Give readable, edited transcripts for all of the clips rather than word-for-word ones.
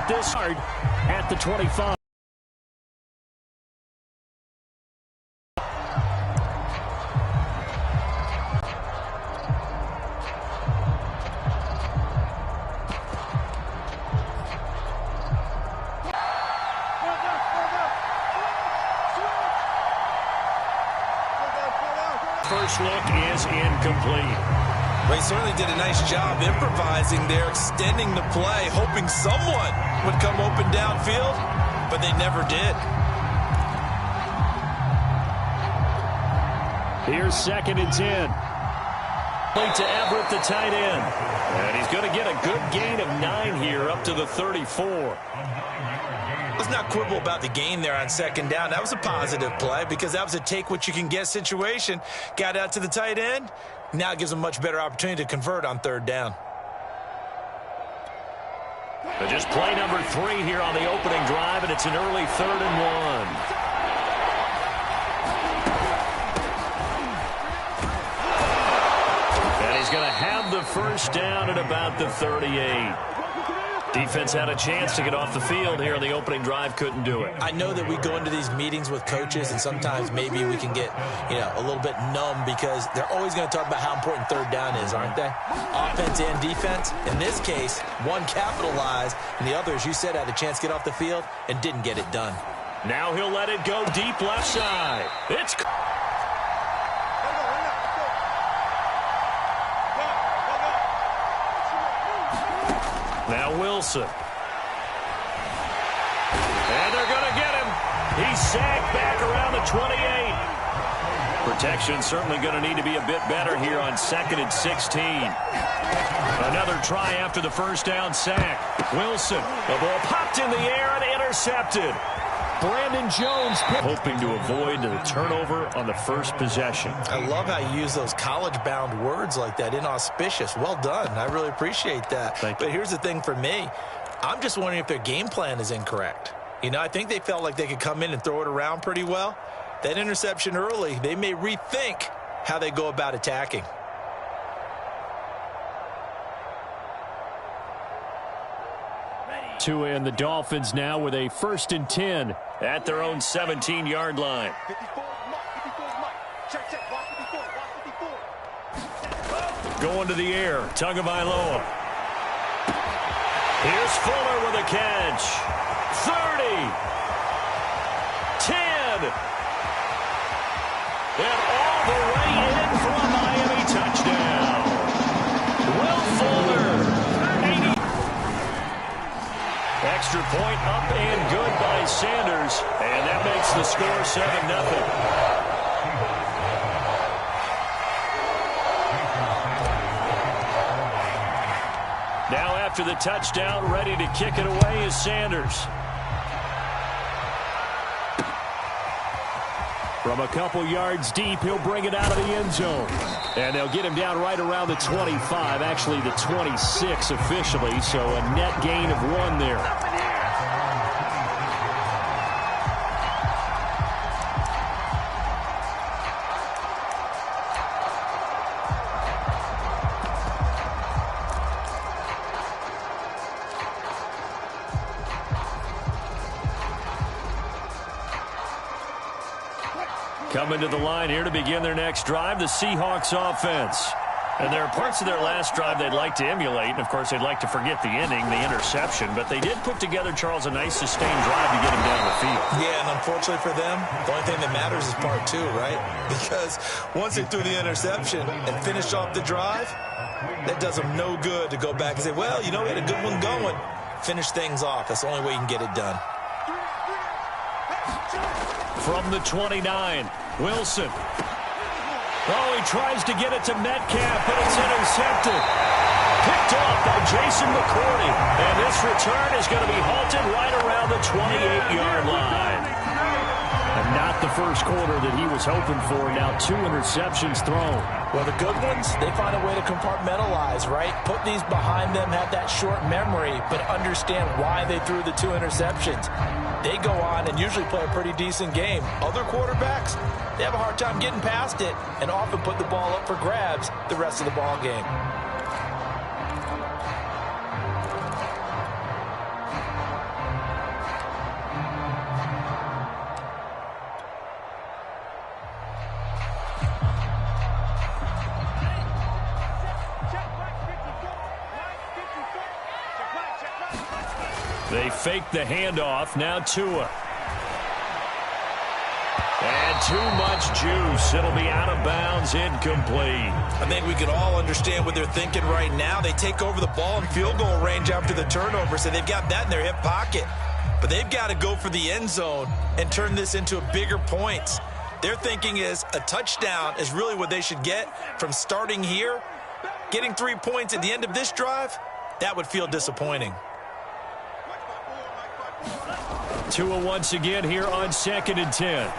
put this hard at the 25. First look is incomplete. Well, he certainly did a nice job improvising there, extending the play, hoping someone would come open downfield, but they never did. Here's 2nd and 10. Play to Everett, the tight end. And he's going to get a good gain of 9 here, up to the 34. Let's not quibble about the gain there on 2nd down. That was a positive play because that was a take-what-you-can-get situation. Got out to the tight end. Now it gives them a much better opportunity to convert on 3rd down. But just play number 3 here on the opening drive, and it's an early 3rd and 1. And he's going to have the first down at about the 38. Defense had a chance to get off the field here on the opening drive, couldn't do it. I know that we go into these meetings with coaches, and sometimes maybe we can get, a little bit numb because they're always going to talk about how important 3rd down is, aren't they? Offense and defense. In this case, one capitalized, and the other, as you said, had a chance to get off the field and didn't get it done. Now he'll let it go deep left side. It's... Now Wilson. And they're going to get him. He's sacked back around the 28. Protection certainly going to need to be a bit better here on 2nd and 16. Another try after the first down sack. Wilson. The ball popped in the air and intercepted. Brandon Jones hoping to avoid the turnover on the first possession. I love how you use those college-bound words like that, inauspicious. Well done. I really appreciate that. But here's the thing for me. I'm just wondering if their game plan is incorrect. I think they felt like they could come in and throw it around pretty well. That interception early, they may rethink how they go about attacking. Tua and the Dolphins now with a 1st and 10 at their own 17-yard line. Going to the air, Tagovailoa. Here's Fuller with a catch. 30. 10. And all the way in for a Miami touchdown. Will Fuller. Extra point up and good by Sanders. And that makes the score 7-0. Now after the touchdown, ready to kick it away is Sanders. From a couple yards deep, he'll bring it out of the end zone. And they'll get him down right around the 25, actually the 26 officially, so a net gain of 1 there. Coming to the line here to begin their next drive, the Seahawks offense. And there are parts of their last drive they'd like to emulate. And, of course, they'd like to forget the inning, the interception. But they did put together, Charles, a nice sustained drive to get him down the field. Yeah, and unfortunately for them, the only thing that matters is part 2, right? Because once they threw the interception and finished off the drive, that does them no good to go back and say, well, we had a good one going. Finish things off. That's the only way you can get it done. From the 29, Wilson. Oh, he tries to get it to Metcalf, but it's intercepted. Picked off by Jason McCourty. And this return is going to be halted right around the 28-yard line. And not the first quarter that he was hoping for. Now 2 interceptions thrown. Well, the good ones, they find a way to compartmentalize, right? Put these behind them, have that short memory, but understand why they threw the 2 interceptions. They go on and usually play a pretty decent game. Other quarterbacks, they have a hard time getting past it and often put the ball up for grabs the rest of the ball game. They fake the handoff. Now Tua. And too much juice. It'll be out of bounds, incomplete. I think we can all understand what they're thinking right now. They take over the ball in field goal range after the turnover, so they've got that in their hip pocket. But they've got to go for the end zone and turn this into a bigger points. Their thinking is a touchdown is really what they should get from starting here. Getting 3 points at the end of this drive, that would feel disappointing. Tua once again here on 2nd and 10.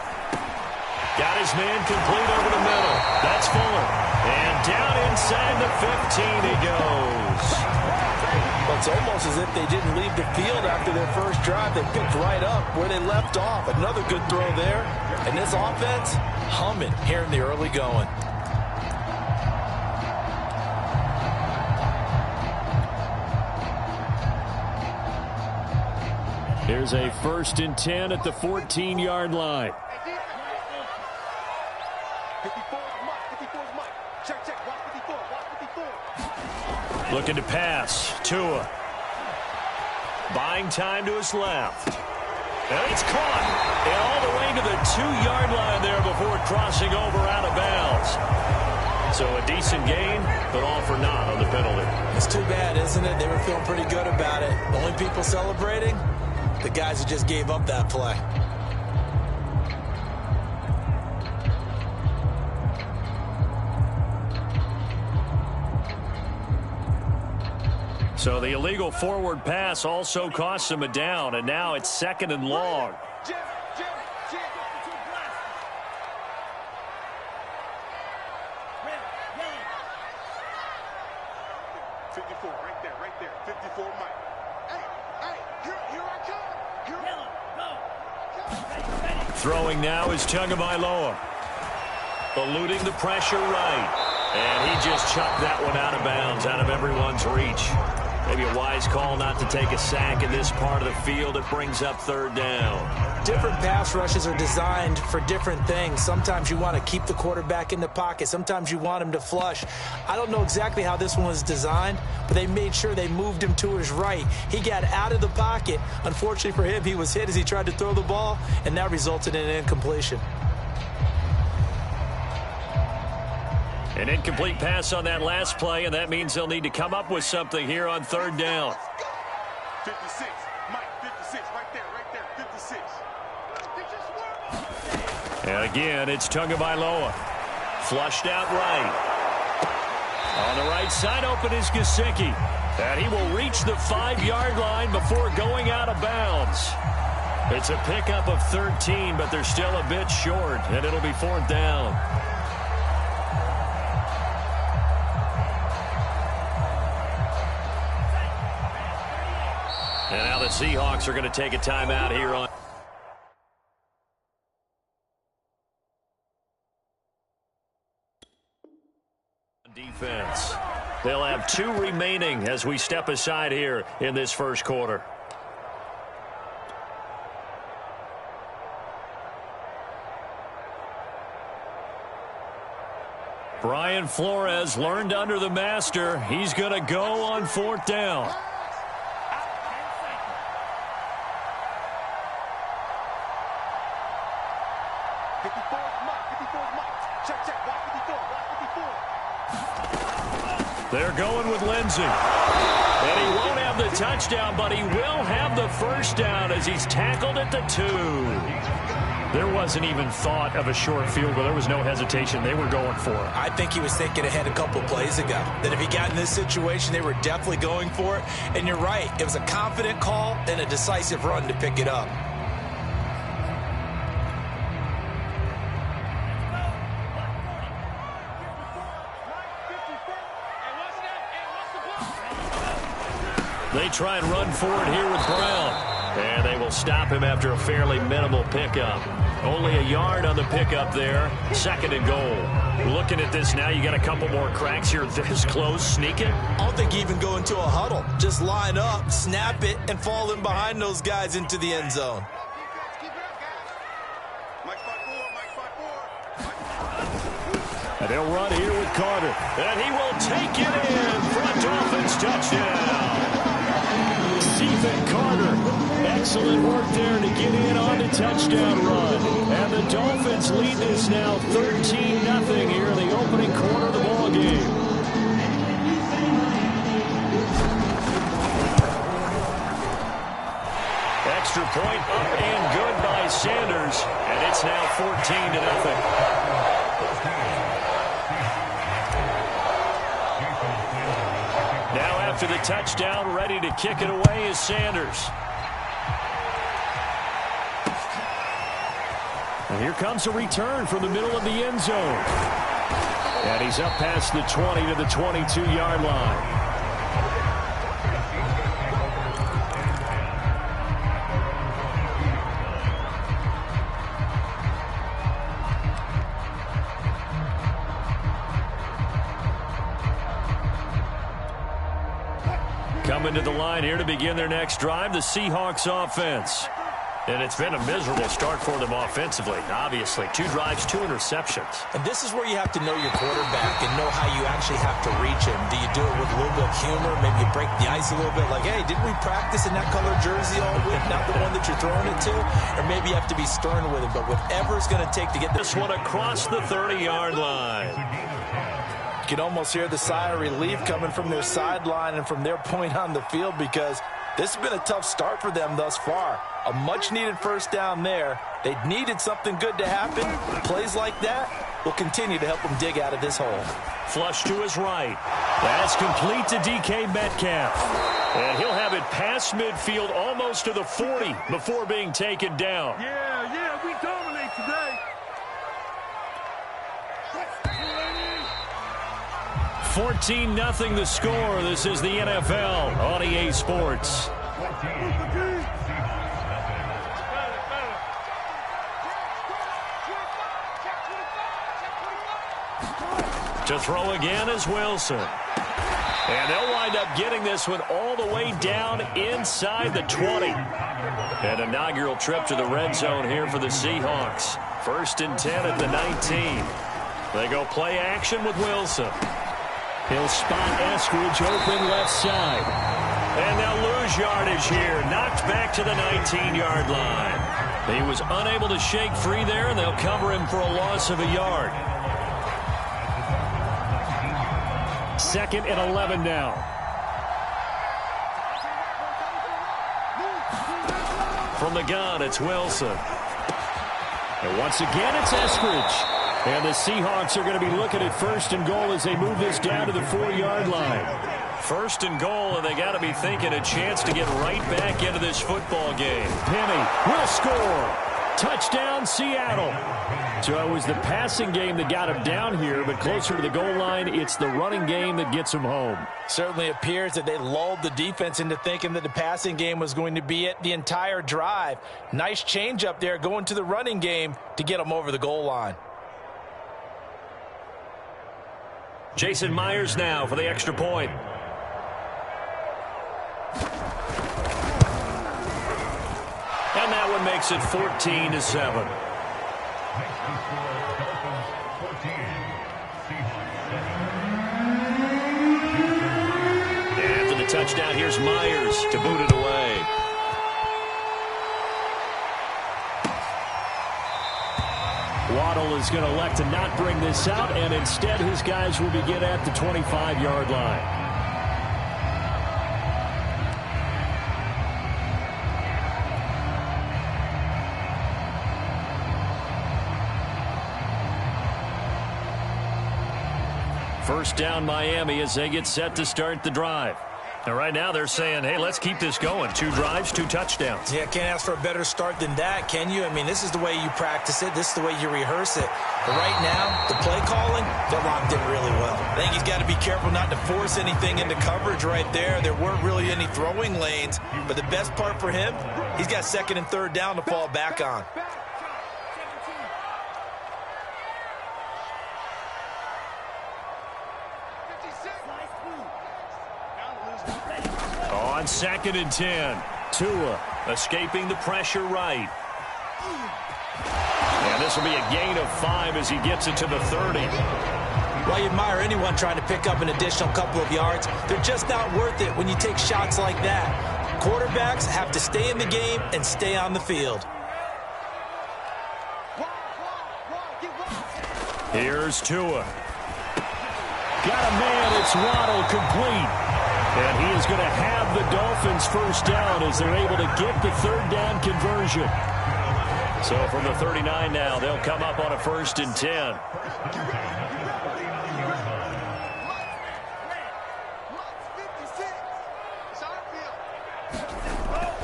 Got his man complete over the middle. That's Fuller. And down inside the 15 he goes. Well, it's almost as if they didn't leave the field after their first drive. They picked right up where they left off. Another good throw there. And this offense, humming here in the early going. Here's a 1st and 10 at the 14-yard line. Looking to pass. Tua. Buying time to his left. And it's caught. And all the way to the 2-yard line there before crossing over out of bounds. So a decent gain, but all for naught on the penalty. It's too bad, isn't it? They were feeling pretty good about it. The only people celebrating, the guys who just gave up that play. So the illegal forward pass also costs him a down, and now it's 2nd and long. Throwing now is Tagovailoa. Eluding the pressure right. And he just chucked that one out of bounds, out of everyone's reach. Maybe a wise call not to take a sack in this part of the field. It brings up 3rd down. Different pass rushes are designed for different things. Sometimes you want to keep the quarterback in the pocket. Sometimes you want him to flush. I don't know exactly how this one was designed, but they made sure they moved him to his right. He got out of the pocket. Unfortunately for him, he was hit as he tried to throw the ball, and that resulted in an incompletion. An incomplete pass on that last play, and that means they'll need to come up with something here on 3rd down. 56, Mike, 56, right there, 56. And again, it's Tagovailoa. Flushed out right. On the right side, open is Gesicki. And he will reach the 5-yard line before going out of bounds. It's a pickup of 13, but they're still a bit short, and it'll be 4th down. And now the Seahawks are going to take a timeout here on defense. They'll have 2 remaining as we step aside here in this first quarter. Brian Flores learned under the master. He's going to go on 4th down. They're going with Lindsey. And he won't have the touchdown, but he will have the 1st down as he's tackled at the 2. There wasn't even thought of a short field goal. There was no hesitation. They were going for it. I think he was thinking ahead a couple plays ago that if he got in this situation, they were definitely going for it. And you're right. It was a confident call and a decisive run to pick it up. They try and run forward here with Brown. And they will stop him after a fairly minimal pickup. Only a yard on the pickup there. 2nd and goal. Looking at this now, you got a couple more cracks here this close. Sneak it. I don't think you even go into a huddle. Just line up, snap it, and fall in behind those guys into the end zone. And they'll run here with Carter. And he will take it in. Front offense touchdown. Stephen Carter. Excellent work there to get in on the touchdown run. And the Dolphins lead this now 13-0 here in the opening quarter of the ball game. Extra point up and good by Sanders, and it's now 14-0. Now after the touchdown, ready to kick it away is Sanders. And here comes a return from the middle of the end zone. And he's up past the 20 to the 22-yard line. Coming to the line here to begin their next drive, the Seahawks offense. And it's been a miserable start for them offensively, obviously. 2 drives, 2 interceptions. And this is where you have to know your quarterback and know how you actually have to reach him. Do you do it with a little bit of humor? Maybe you break the ice a little bit, like, hey, didn't we practice in that color jersey all week, not the one that you're throwing it to? Or maybe you have to be stern with him, but whatever it's going to take to get this one across the 30-yard line. You can almost hear the sigh of relief coming from their sideline and from their point on the field, because this has been a tough start for them thus far. A much-needed first down there. They needed something good to happen. Plays like that will continue to help them dig out of this hole. Flush to his right. That's complete to DK Metcalf. And he'll have it past midfield almost to the 40 before being taken down. Yeah, we dominate today. 14-0 the score. This is the NFL on EA Sports. To throw again is Wilson. And they'll wind up getting this one all the way down inside the 20. An inaugural trip to the red zone here for the Seahawks. 1st and 10 at the 19. They go play action with Wilson. He'll spot Eskridge open left side. And they'll lose yardage here. Knocked back to the 19-yard line. He was unable to shake free there, and they'll cover him for a loss of a yard. 2nd and 11 now. From the gun, it's Wilson. And once again, it's Eskridge. And the Seahawks are going to be looking at 1st and goal as they move this down to the 4-yard line. 1st and goal, and they got to be thinking a chance to get right back into this football game. Penny will score. Touchdown, Seattle. So it was the passing game that got him down here, but closer to the goal line, it's the running game that gets him home. Certainly appears that they lulled the defense into thinking that the passing game was going to be it the entire drive. Nice change up there going to the running game to get them over the goal line. Jason Myers now for the extra point. And that one makes it 14-7. After the touchdown, here's Myers to boot it away. Waddle is going to elect to not bring this out, and instead his guys will begin at the 25-yard line. First down, Miami, as they get set to start the drive. And right now they're saying, hey, let's keep this going. 2 drives, 2 touchdowns. Yeah, can't ask for a better start than that, can you? I mean, this is the way you practice it. This is the way you rehearse it. But right now, the play calling, they're locked in really well. I think he's got to be careful not to force anything into coverage right there. There weren't really any throwing lanes. But the best part for him, he's got 2nd and 3rd down to fall back on. On 2nd and 10, Tua escaping the pressure right. And this will be a gain of 5 as he gets it to the 30. Well, you admire anyone trying to pick up an additional couple of yards. They're just not worth it when you take shots like that. quarterbacks have to stay in the game and stay on the field. Here's Tua. Got a man, it's Waddle, complete. And he is going to have the Dolphins first down as they're able to get the third down conversion. So from the 39 now, they'll come up on a 1st and 10.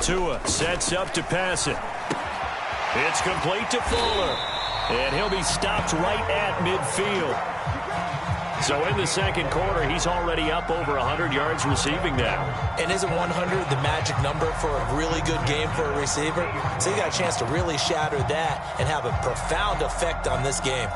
Tua sets up to pass it. It's complete to Fuller. And he'll be stopped right at midfield. So in the second quarter, he's already up over 100 yards receiving now. And isn't 100 the magic number for a really good game for a receiver? So he got a chance to really shatter that and have a profound effect on this game.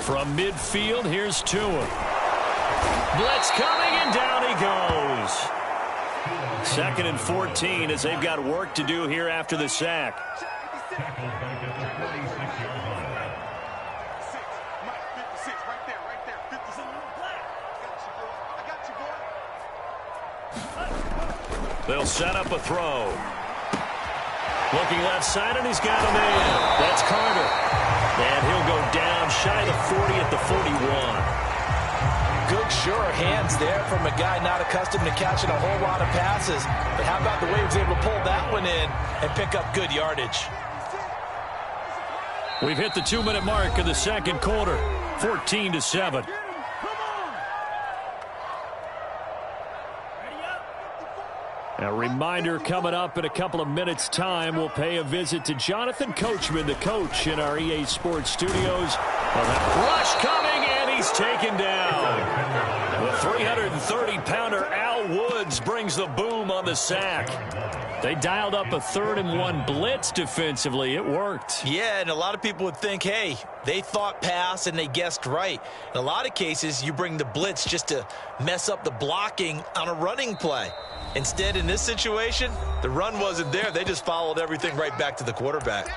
From midfield, here's Tua. Blitz coming, and down he goes. 2nd and 14 as they've got work to do here after the sack. They'll set up a throw. Looking left side, and he's got a man. That's Carter. And he'll go down shy of the 40 at the 41. Good, sure hands there from a guy not accustomed to catching a whole lot of passes. But how about the way he was able to pull that one in and pick up good yardage? We've hit the 2-minute mark of the second quarter, 14-7. A reminder coming up in a couple of minutes' time. We'll pay a visit to Jonathan Coachman, the coach in our EA Sports studios. Well, that rush coming, and he's taken down. The 330-pounder Al Woods brings the boom on the sack. They dialed up a 3rd and 1 blitz defensively. It worked. Yeah, and a lot of people would think, hey, they thought pass and they guessed right. In a lot of cases, you bring the blitz just to mess up the blocking on a running play. Instead, in this situation, the run wasn't there. They just followed everything right back to the quarterback.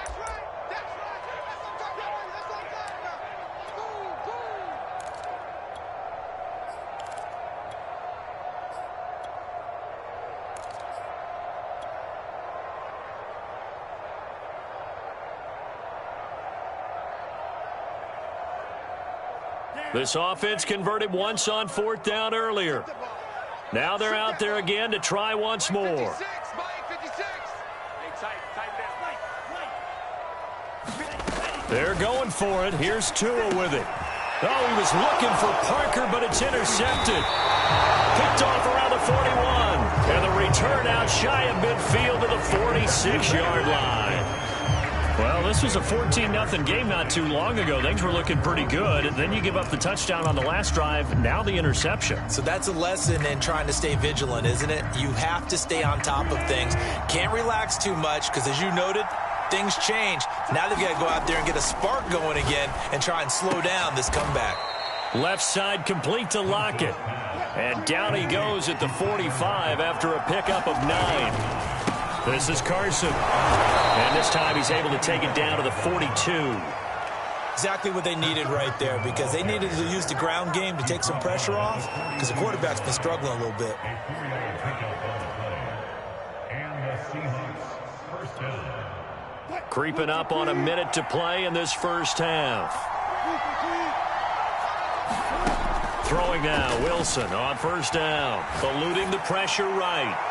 This offense converted once on 4th down earlier. Now they're out there again to try once more. They're going for it. Here's Tua with it. Oh, he was looking for Parker, but it's intercepted. Picked off around the 41. And the return out shy of midfield to the 46-yard line. Well, this was a 14-0 game not too long ago. Things were looking pretty good. And then you give up the touchdown on the last drive. Now the interception. So that's a lesson in trying to stay vigilant, isn't it? You have to stay on top of things. Can't relax too much because, as you noted, things change. Now they've got to go out there and get a spark going again and try and slow down this comeback. Left side complete to Lockett. And down he goes at the 45 after a pickup of 9. This is Carson. And this time he's able to take it down to the 42. Exactly what they needed right there, because they needed to use the ground game to take some pressure off, because the quarterback's been struggling a little bit. Creeping up on a minute to play in this first half. Throwing now, Wilson on 1st down. Eluding the pressure right.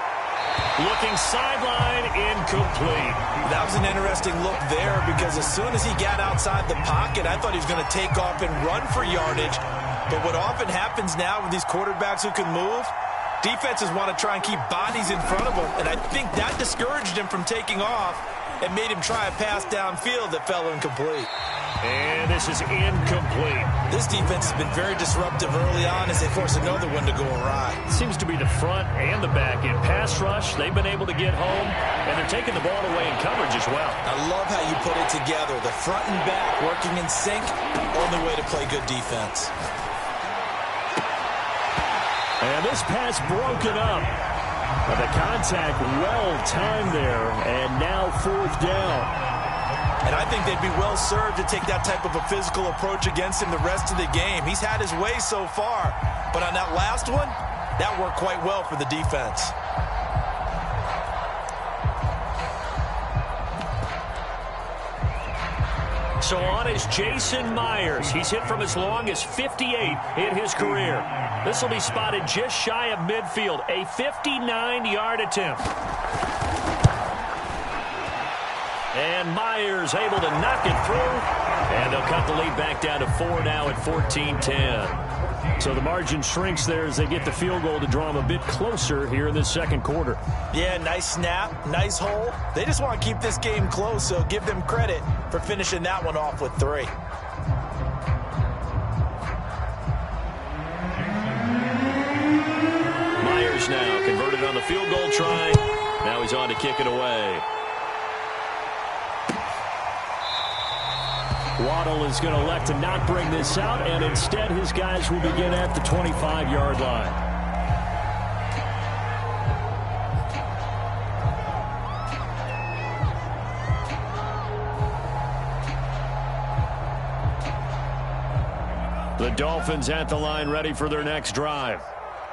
Looking sideline, incomplete. That was an interesting look there, because as soon as he got outside the pocket, I thought he was going to take off and run for yardage. But what often happens now with these quarterbacks who can move, defenses want to try and keep bodies in front of them. And I think that discouraged him from taking off and made him try a pass downfield that fell incomplete. And this is incomplete. This defense has been very disruptive early on as they force another one to go awry. Seems to be the front and the back. In pass rush, they've been able to get home, and they're taking the ball away in coverage as well. I love how you put it together. The front and back working in sync, only way to play good defense. And this pass broken up. But the contact well-timed there, and now 4th down. And I think they'd be well served to take that type of a physical approach against him the rest of the game. He's had his way so far, but on that last one, that worked quite well for the defense. So on is Jason Myers. He's hit from as long as 58 in his career. This will be spotted just shy of midfield. A 59-yard attempt. And Myers able to knock it through. And they'll cut the lead back down to 4 now at 14-10. So the margin shrinks there as they get the field goal to draw them a bit closer here in this second quarter. Yeah, nice snap, nice hole. They just want to keep this game close, so give them credit for finishing that one off with 3. Myers now converted on the field goal try. Now he's on to kick it away. Waddle is going to elect to not bring this out, and instead his guys will begin at the 25-yard line. The Dolphins at the line ready for their next drive.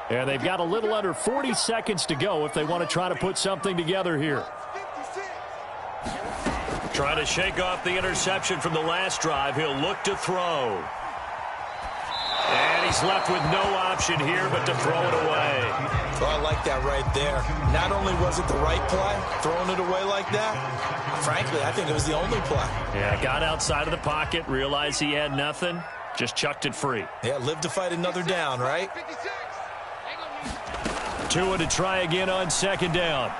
And they've got a little under 40 seconds to go if they want to try to put something together here. Trying to shake off the interception from the last drive. He'll look to throw. And he's left with no option here but to throw it away. Oh, I like that right there. Not only was it the right play, throwing it away like that, frankly, I think it was the only play. Yeah, got outside of the pocket, realized he had nothing, just chucked it free. Yeah, live to fight another down, right? Tua to try again on 2nd down.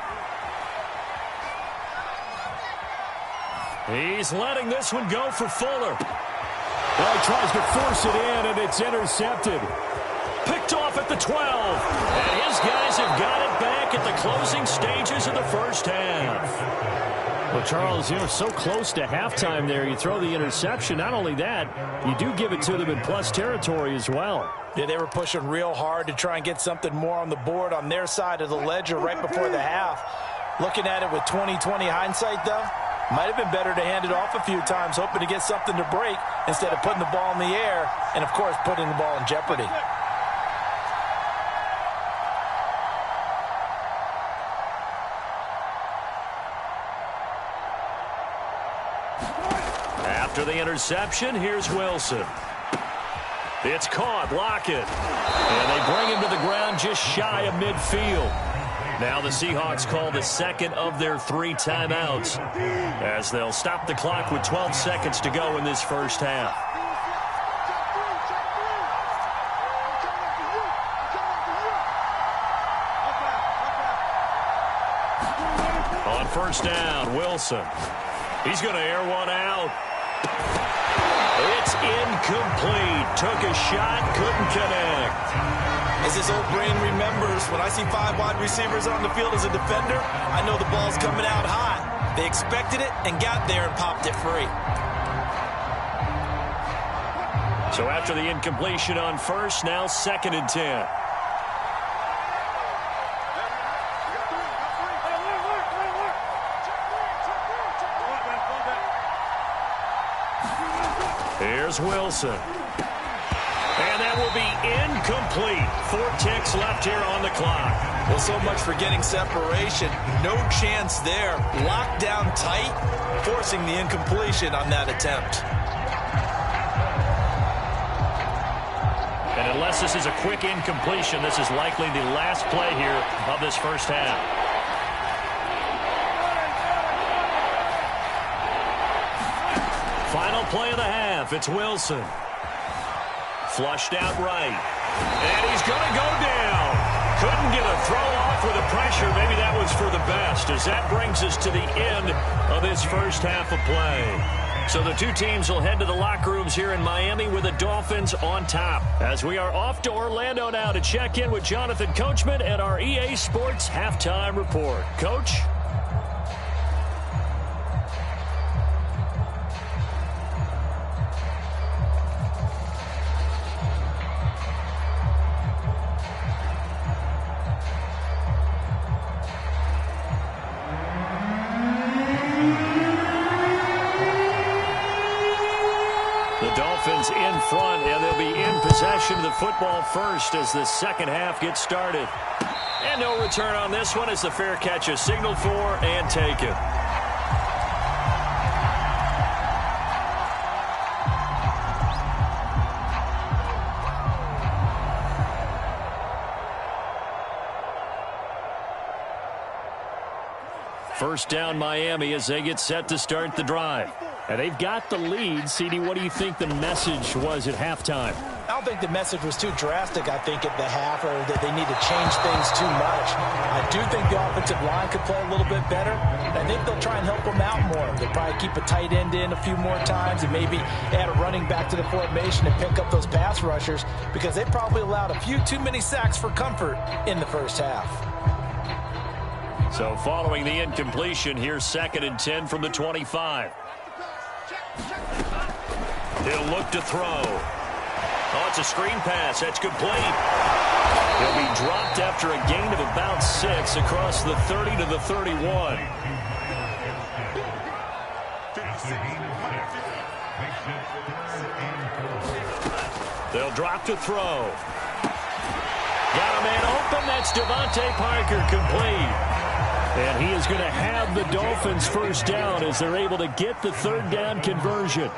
He's letting this one go for Fuller. Well, he tries to force it in, and it's intercepted. Picked off at the 12. And his guys have got it back at the closing stages of the first half. Well, Charles, so close to halftime there. You throw the interception. Not only that, you do give it to them in plus territory as well. Yeah, they were pushing real hard to try and get something more on the board on their side of the ledger right before the half. Looking at it with 20/20 hindsight, though, might have been better to hand it off a few times, hoping to get something to break instead of putting the ball in the air and, of course, putting the ball in jeopardy. After the interception, here's Wilson. It's caught. Lockett. And they bring him to the ground just shy of midfield. Now the Seahawks call the second of their 3 timeouts as they'll stop the clock with 12 seconds to go in this first half. On 1st down, Wilson. He's going to air one out. It's incomplete. Took a shot, couldn't connect. As his old brain remembers, when I see 5 wide receivers on the field as a defender, I know the ball's coming out hot. They expected it and got there and popped it free. So after the incompletion on 1st, now 2nd and 10. Here's Wilson. And that will be incomplete. 4 ticks left here on the clock. Well, so much for getting separation. No chance there. Locked down tight, forcing the incompletion on that attempt. And unless this is a quick incompletion, this is likely the last play here of this first half. Final play of the half. It's Wilson. Flushed out right. And he's going to go down. Couldn't get a throw off with the pressure. Maybe that was for the best, as that brings us to the end of this first half of play. So the 2 teams will head to the locker rooms here in Miami with the Dolphins on top. As we are off to Orlando now to check in with Jonathan Coachman at our EA Sports Halftime Report. Coach? is in front, and they'll be in possession of the football first as the second half gets started. And no return on this one as the fair catch is signaled for and taken. First down Miami as they get set to start the drive. And they've got the lead. CD, what do you think the message was at halftime? I don't think the message was too drastic, I think, at the half, or that they need to change things too much. I do think the offensive line could play a little bit better. I think they'll try and help them out more. They'll probably keep a tight end in a few more times and maybe add a running back to the formation and pick up those pass rushers because they probably allowed a few too many sacks for comfort in the first half. So following the incompletion, here's 2nd and 10 from the 25. He'll look to throw. Oh, it's a screen pass. That's complete. He'll be dropped after a gain of about 6 across the 30 to the 31. They'll drop to throw. Got a man open. That's Devontae Parker, complete. And he is going to have the Dolphins first down as they're able to get the third down conversion.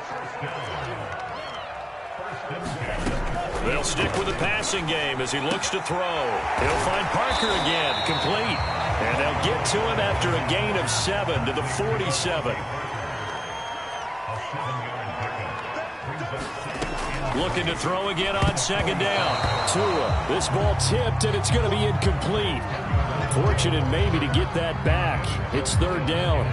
They'll stick with the passing game as he looks to throw. He'll find Parker again, complete. And they'll get to him after a gain of 7 to the 47. Looking to throw again on 2nd down. Tua, this ball tipped, and it's going to be incomplete. Fortunate maybe to get that back. It's 3rd down.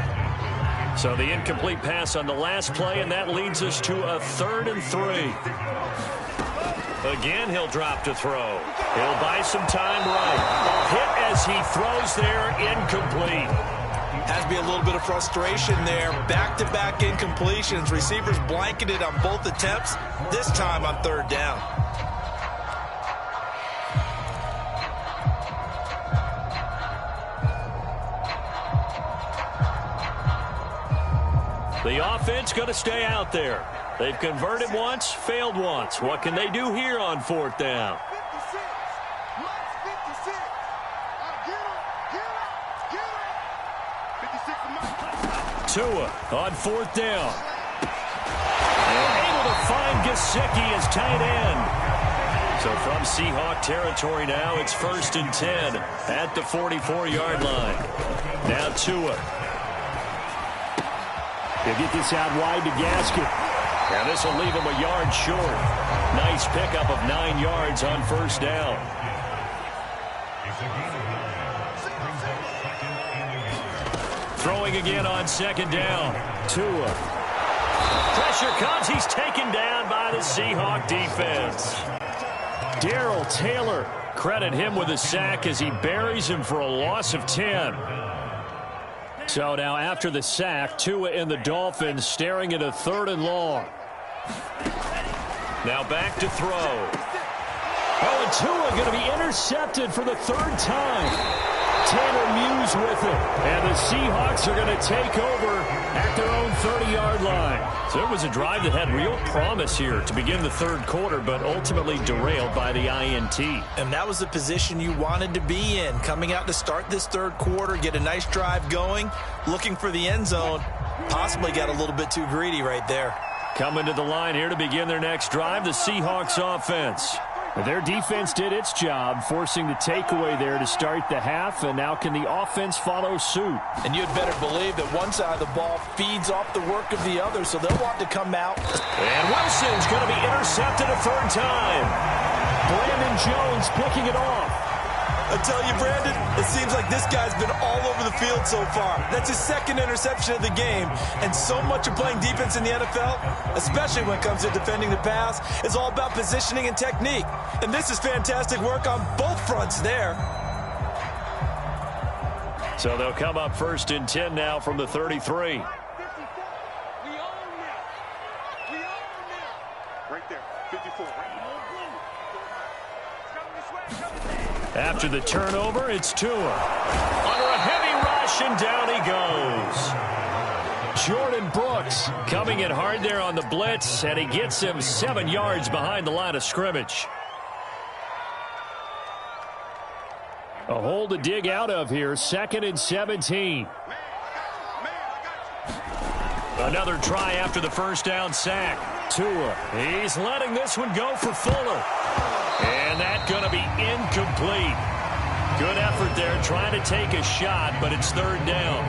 So the incomplete pass on the last play, and that leads us to a 3rd and 3. Again, he'll drop to throw. He'll buy some time right. A hit as he throws there, incomplete. Has to be a little bit of frustration there. Back-to-back incompletions. Receivers blanketed on both attempts, this time on 3rd down. The offense going to stay out there. They've converted once, failed once. What can they do here on 4th down? Tua on 4th down. And able to find Gesicki as tight end. So from Seahawk territory now, it's 1st and 10 at the 44-yard line. Now Tua. He'll get this out wide to Gaskin. And this will leave him a yard short. Nice pickup of 9 yards on 1st down. Throwing again on 2nd down. Tua. Pressure comes. He's taken down by the Seahawk defense. Darrell Taylor. Credit him with a sack as he buries him for a loss of 10. So now after the sack, Tua and the Dolphins staring at a 3rd and long. Now back to throw. Oh, and Tua going to be intercepted for the 3rd time. Taylor Muse with it. And the Seahawks are going to take over at their own 30-yard line. So it was a drive that had real promise here to begin the 3rd quarter, but ultimately derailed by the INT. And that was the position you wanted to be in. Coming out to start this 3rd quarter, get a nice drive going, looking for the end zone. Possibly got a little bit too greedy right there. Coming to the line here to begin their next drive, the Seahawks offense. Their defense did its job, forcing the takeaway there to start the half, and now can the offense follow suit? And you'd better believe that one side of the ball feeds off the work of the other, so they'll want to come out. And Wilson's going to be intercepted a 3rd time. Brandon Jones picking it off. I tell you, Brandon, it seems like this guy's been all over the field so far. That's his 2nd interception of the game. And so much of playing defense in the NFL, especially when it comes to defending the pass, is all about positioning and technique. And this is fantastic work on both fronts there. So they'll come up 1st and 10 now from the 33. Right there, 54. After the turnover, it's Tua. Under a heavy rush, and down he goes. Jordan Brooks coming in hard there on the blitz, and he gets him 7 yards behind the line of scrimmage. A hole to dig out of here, 2nd and 17. Another try after the first down sack. Tua, he's letting this one go for Fuller. And that's going to be incomplete. Good effort there trying to take a shot, but it's 3rd down.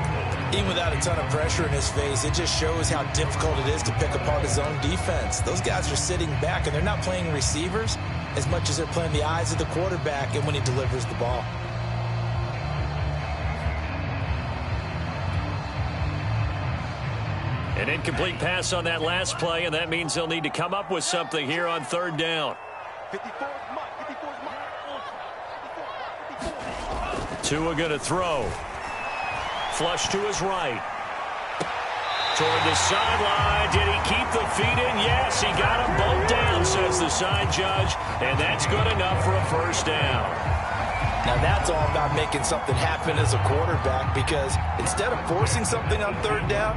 Even without a ton of pressure in his face, it just shows how difficult it is to pick apart his own defense. Those guys are sitting back, and they're not playing receivers as much as they're playing the eyes of the quarterback and when he delivers the ball. An incomplete pass on that last play, and that means they'll need to come up with something here on 3rd down. Tua going to throw. Flush to his right. Toward the sideline. Did he keep the feet in? Yes, he got them both down, says the side judge, and that's good enough for a 1st down. Now that's all about making something happen as a quarterback, because instead of forcing something on 3rd down,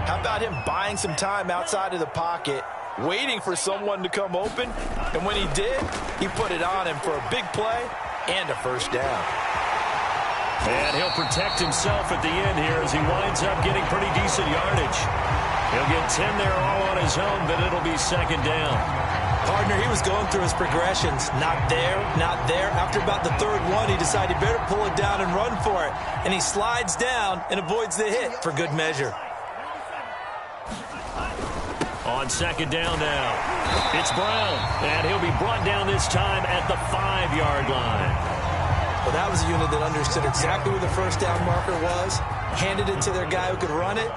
how about him buying some time outside of the pocket, waiting for someone to come open, and when he did, he put it on him for a big play and a 1st down. And he'll protect himself at the end here as he winds up getting pretty decent yardage. He'll get 10 there all on his own, but it'll be 2nd down. Partner, he was going through his progressions. Not there, not there. After about the 3rd one, he decided better pull it down and run for it. And he slides down and avoids the hit for good measure. On 2nd down now, it's Brown, and he'll be brought down this time at the 5-yard line. Well, that was a unit that understood exactly where the 1st down marker was, handed it to their guy who could run it,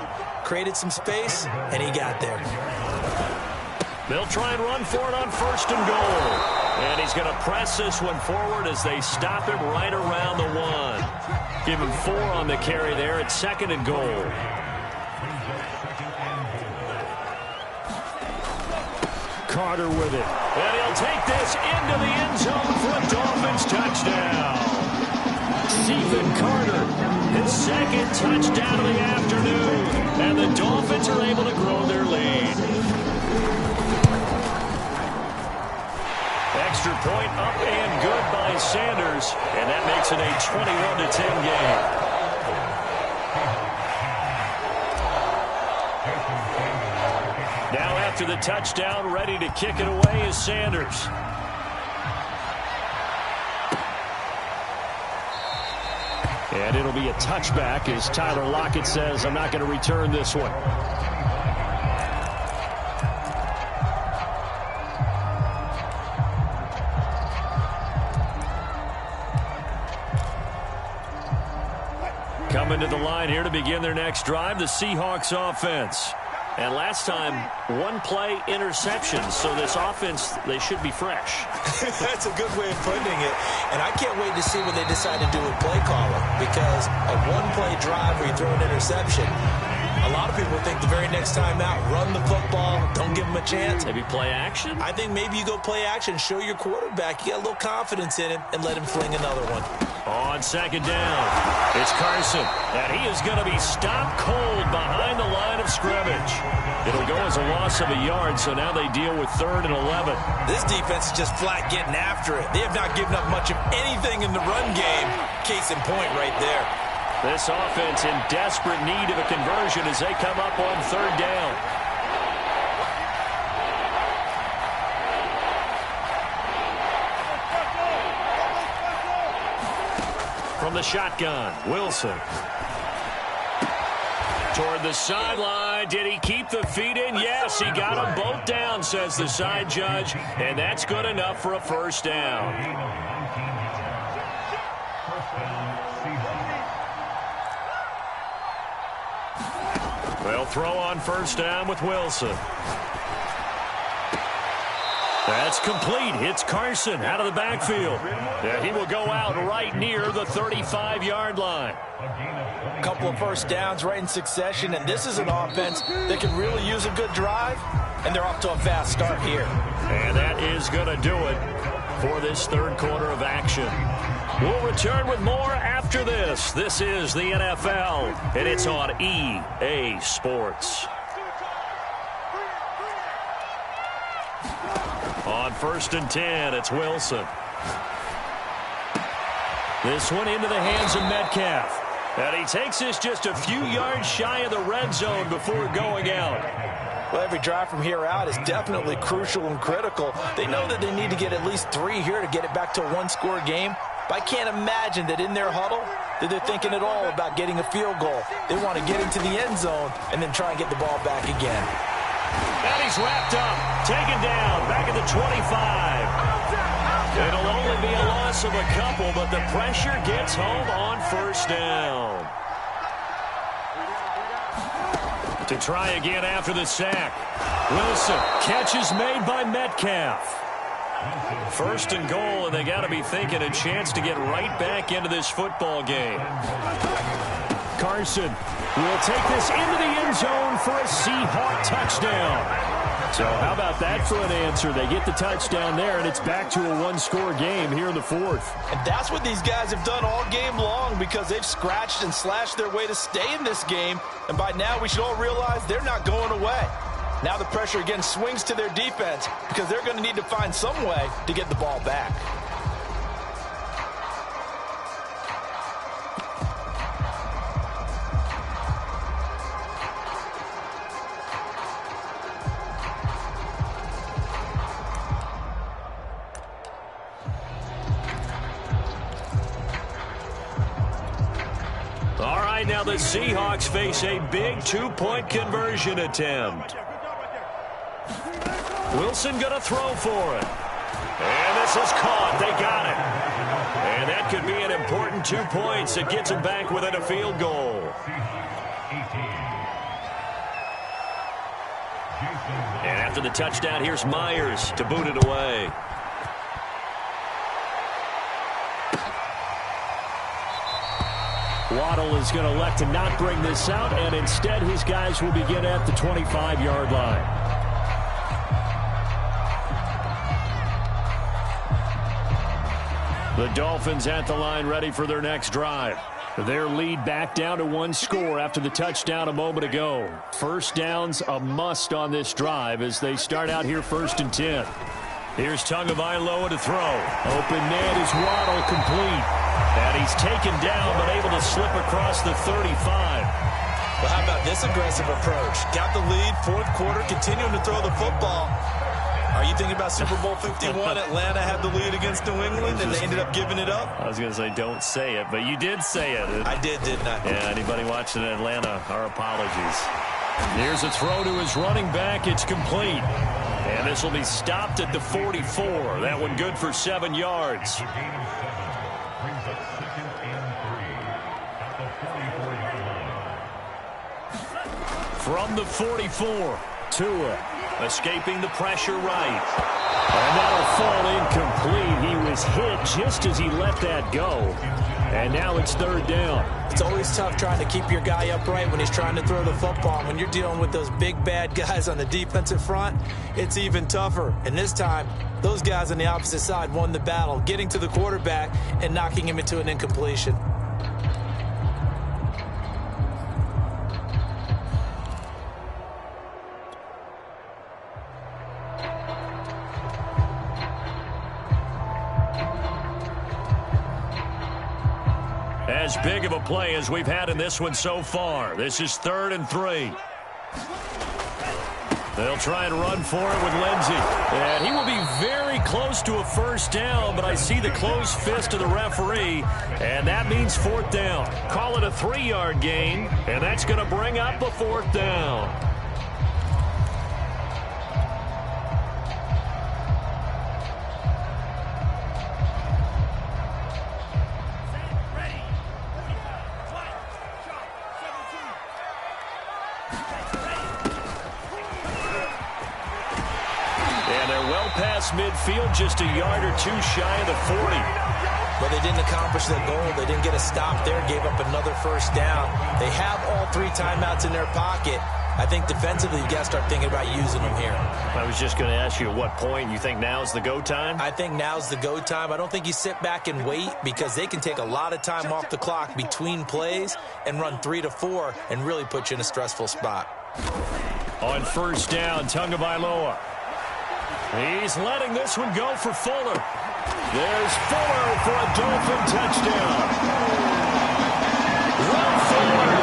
created some space, and he got there. They'll try and run for it on 1st and goal. And he's going to press this one forward as they stop him right around the 1. Give him 4 on the carry there at 2nd and goal. Carter with it. And he'll take this into the end zone for a Dolphins touchdown. Stephen Carter, his 2nd touchdown of the afternoon. And the Dolphins are able to grow their lead. Extra point up and good by Sanders. And that makes it a 21-10 game. Now after the touchdown, ready to kick it away is Sanders. And it'll be a touchback as Tyler Lockett says, I'm not going to return this one. Coming to the line here to begin their next drive, the Seahawks offense. And last time, 1-play interception. So this offense, they should be fresh. That's a good way of putting it. And I can't wait to see what they decide to do with play calling. Because a 1-play drive where you throw an interception, a lot of people think the very next time out, run the football, don't give them a chance. Maybe play action? I think maybe you go play action, show your quarterback you got a little confidence in him, and let him fling another one. On 2nd down, it's Carson, and he is going to be stopped cold behind the line of scrimmage. It'll go as a loss of a yard, so now they deal with 3rd and 11. This defense is just flat getting after it. They have not given up much of anything in the run game. Case in point right there. This offense in desperate need of a conversion as they come up on 3rd down. From the shotgun, Wilson. Toward the sideline. Did he keep the feet in? Yes, he got them both down, says the side judge. And that's good enough for a 1st down. They'll throw on 1st down with Wilson. That's complete. It's Carson out of the backfield. Yeah, he will go out right near the 35-yard line. A couple of 1st downs right in succession, and this is an offense that can really use a good drive, and they're off to a fast start here. And that is going to do it for this 3rd quarter of action. We'll return with more after this. This is the NFL, and it's on EA Sports. On 1st and 10, it's Wilson. This one into the hands of Metcalf. And he takes this just a few yards shy of the red zone before going out. Well, every drive from here out is definitely crucial and critical. They know that they need to get at least 3 here to get it back to a one-score game. But I can't imagine that in their huddle that they're thinking at all about getting a field goal. They want to get into the end zone and then try and get the ball back again. And he's wrapped up, taken down, back at the 25. It'll only be a loss of a couple, but the pressure gets home on 1st down. To try again after the sack. Wilson, catch is made by Metcalf. 1st and goal, and they got to be thinking a chance to get right back into this football game. Carson will take this into the end zone for a Seahawk touchdown. So how about that for an answer? They get the touchdown there, and it's back to a one-score game here in the 4th. And that's what these guys have done all game long because they've scratched and slashed their way to stay in this game. And by now, we should all realize they're not going away. Now the pressure again swings to their defense because they're going to need to find some way to get the ball back. Now the Seahawks face a big 2-point conversion attempt. Wilson going to throw for it. And this is caught. They got it. And that could be an important 2 points. It gets them back within a field goal. And after the touchdown, here's Myers to boot it away. Waddle is going to elect to not bring this out, and instead his guys will begin at the 25-yard line. The Dolphins at the line ready for their next drive. Their lead back down to 1 score after the touchdown a moment ago. 1st down's a must on this drive as they start out here 1st and 10. Here's Tagovailoa to throw. Open man is Waddle complete. And he's taken down but able to slip across the 35. Well, how about this aggressive approach? Got the lead, 4th quarter, continuing to throw the football. Are you thinking about Super Bowl 51? Atlanta had the lead against New England, and they ended up giving it up? I was going to say don't say it, but you did say it. I did, didn't I? Yeah, anybody watching Atlanta, our apologies. Here's a throw to his running back. It's complete. And this will be stopped at the 44. That one good for 7 yards. From the 44, Tua escaping the pressure right. And that'll fall incomplete. He was hit just as he let that go. And now it's 3rd down. It's always tough trying to keep your guy upright when he's trying to throw the football. When you're dealing with those big, bad guys on the defensive front, it's even tougher. And this time, those guys on the opposite side won the battle, getting to the quarterback and knocking him into an incompletion. As big of a play as we've had in this one so far. This is 3rd and 3. They'll try and run for it with Lindsey. And he will be very close to a 1st down, but I see the closed fist of the referee, and that means 4th down. Call it a 3-yard gain, and that's going to bring up a 4th down. Past midfield, just a yard or 2 shy of the 40. But they didn't accomplish their goal. They didn't get a stop there, gave up another 1st down. They have all 3 timeouts in their pocket. I think defensively, you've got to start thinking about using them here. I was just going to ask you at what point you think now's the go time? I think now's the go time. I don't think you sit back and wait because they can take a lot of time off the clock between plays and run 3 to 4 and really put you in a stressful spot. On first down, Tagovailoa. He's letting this one go for Fuller. There's Fuller for a Dolphin touchdown. Will Fuller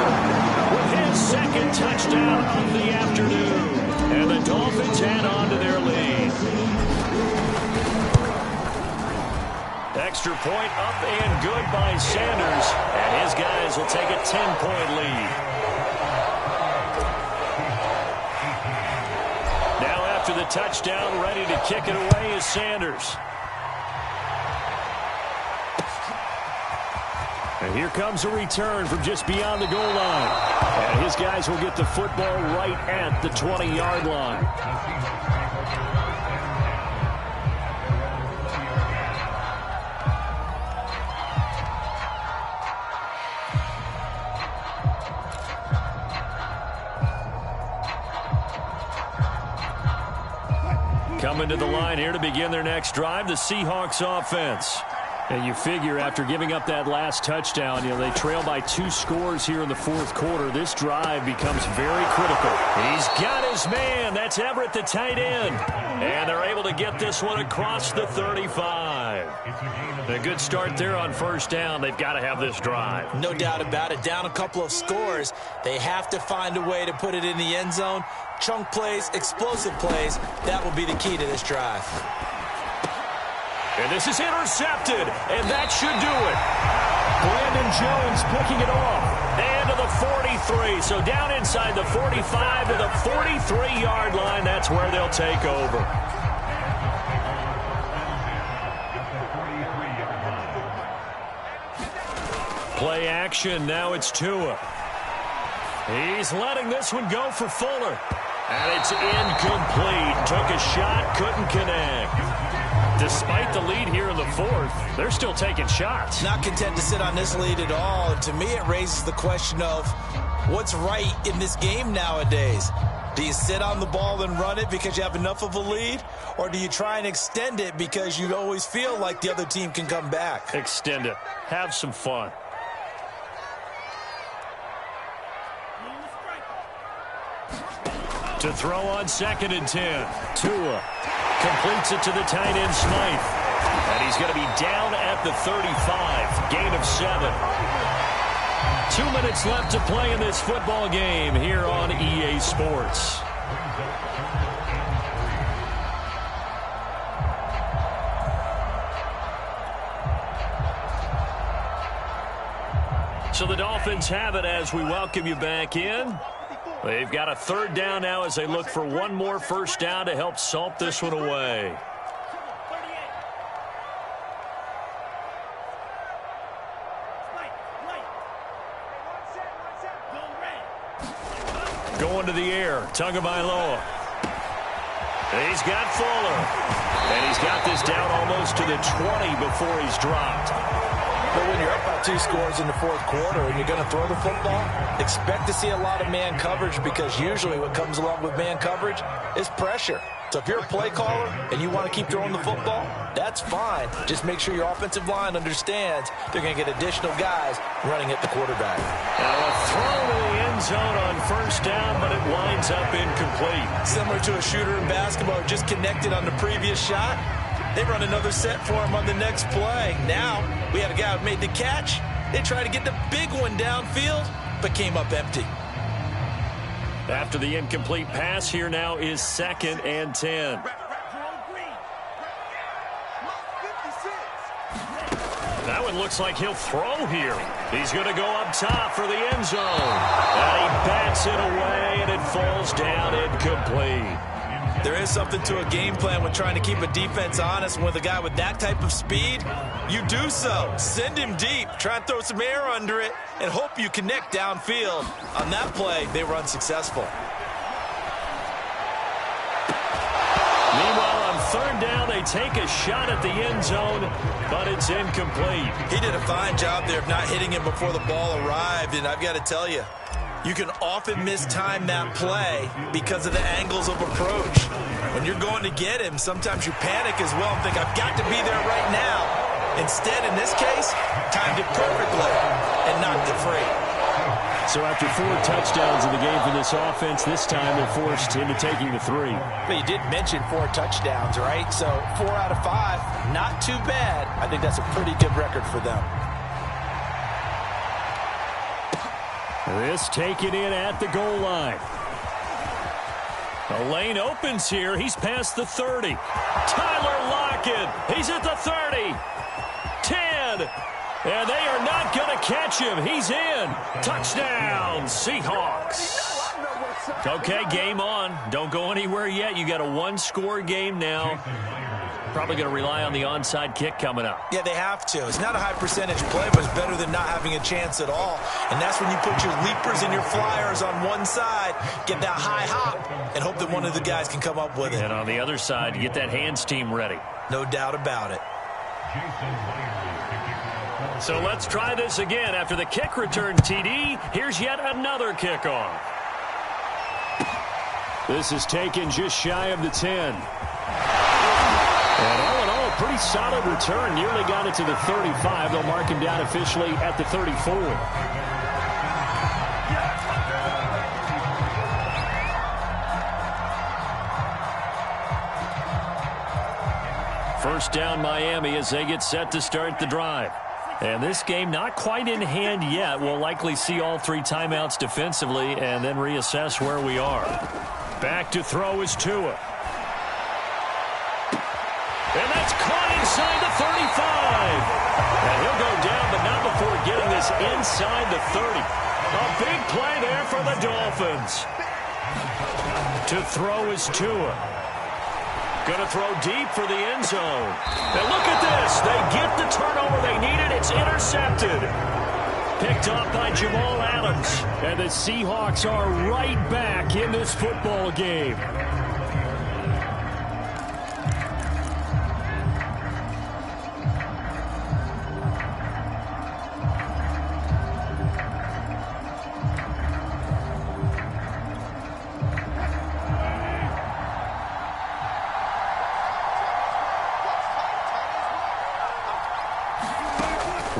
with his second touchdown of the afternoon. And the Dolphins add on to their lead. Extra point up and good by Sanders. And his guys will take a 10-point lead. Now after the touchdown, ready to kick it away is Sanders. And here comes a return from just beyond the goal line. And his guys will get the football right at the 20-yard line. Coming to the line here to begin their next drive, the Seahawks offense. And you figure after giving up that last touchdown, they trail by 2 scores here in the fourth quarter. This drive becomes very critical. He's got his man. That's Everett, the tight end. And they're able to get this one across the 35. A good start there on first down. They've got to have this drive. No doubt about it. Down a couple of scores. They have to find a way to put it in the end zone. Chunk plays, explosive plays. That will be the key to this drive. And this is intercepted, and that should do it. Brandon Jones picking it off. And to the 43. So down inside the 45 to the 43-yard line. That's where they'll take over. Play action. Now it's Tua. He's letting this one go for Fuller. And it's incomplete. Took a shot, couldn't connect. Despite the lead here in the fourth, they're still taking shots. Not content to sit on this lead at all. And to me, it raises the question of what's right in this game nowadays. Do you sit on the ball and run it because you have enough of a lead? Or do you try and extend it because you always feel like the other team can come back? Extend it. Have some fun. To throw on 2nd and 10. Tua completes it to the tight end Smythe. And he's going to be down at the 35. Gain of 7. 2 minutes left to play in this football game here on EA Sports. So the Dolphins have it as we welcome you back in. They've got a 3rd down now as they look for one more first down to help salt this one away. Going to the air, Tagovailoa. He's got Fuller. And he's got this down almost to the 20 before he's dropped. But when you're up by 2 scores in the fourth quarter and you're going to throw the football, expect to see a lot of man coverage because usually what comes along with man coverage is pressure. So if you're a play caller and you want to keep throwing the football, that's fine. Just make sure your offensive line understands they're going to get additional guys running at the quarterback. Now a throw to the end zone on first down, but it winds up incomplete. Similar to a shooter in basketball who just connected on the previous shot. They run another set for him on the next play. Now, we had a guy who made the catch. They tried to get the big one downfield, but came up empty. After the incomplete pass, here now is 2nd and 10. That one looks like he'll throw here. He's going to go up top for the end zone. And he bats it away, and it falls down incomplete. There is something to a game plan when trying to keep a defense honest. With a guy with that type of speed, you do so. Send him deep. Try and throw some air under it and hope you connect downfield. On that play, they were unsuccessful. Meanwhile, on 3rd down, they take a shot at the end zone, but it's incomplete. He did a fine job there of not hitting him before the ball arrived, and I've got to tell you, You can often mistime that play because of the angles of approach. When you're going to get him, sometimes you panic as well and think, I've got to be there right now. Instead, in this case, timed it perfectly and knocked it free. So after 4 touchdowns in the game for this offense, this time they're forced into taking the 3. But you did mention 4 touchdowns, right? So 4 out of 5, not too bad. I think that's a pretty good record for them. This taken in at the goal line. The lane opens here. He's past the 30. Tyler Lockett. He's at the 30. 10. And they are not going to catch him. He's in. Touchdown, Seahawks. Okay, game on. Don't go anywhere yet. You got a 1-score game now. Probably going to rely on the onside kick coming up. Yeah, they have to. It's not a high percentage play, but it's better than not having a chance at all. And that's when you put your leapers and your flyers on one side, get that high hop, and hope that one of the guys can come up with it. And on the other side, you get that hands team ready. No doubt about it. So let's try this again. After the kick return TD, here's yet another kickoff. This is taken just shy of the 10. And all in all, pretty solid return. Nearly got it to the 35. They'll mark him down officially at the 34. First down Miami as they get set to start the drive. And this game not quite in hand yet. We'll likely see all 3 timeouts defensively and then reassess where we are. Back to throw is Tua. And that's caught inside the 35. And he'll go down, but not before getting this inside the 30. A big play there for the Dolphins. To throw is Tua. Going to throw deep for the end zone. And look at this. They get the turnover they needed. It's intercepted. Picked up by Jamal Adams. And the Seahawks are right back in this football game.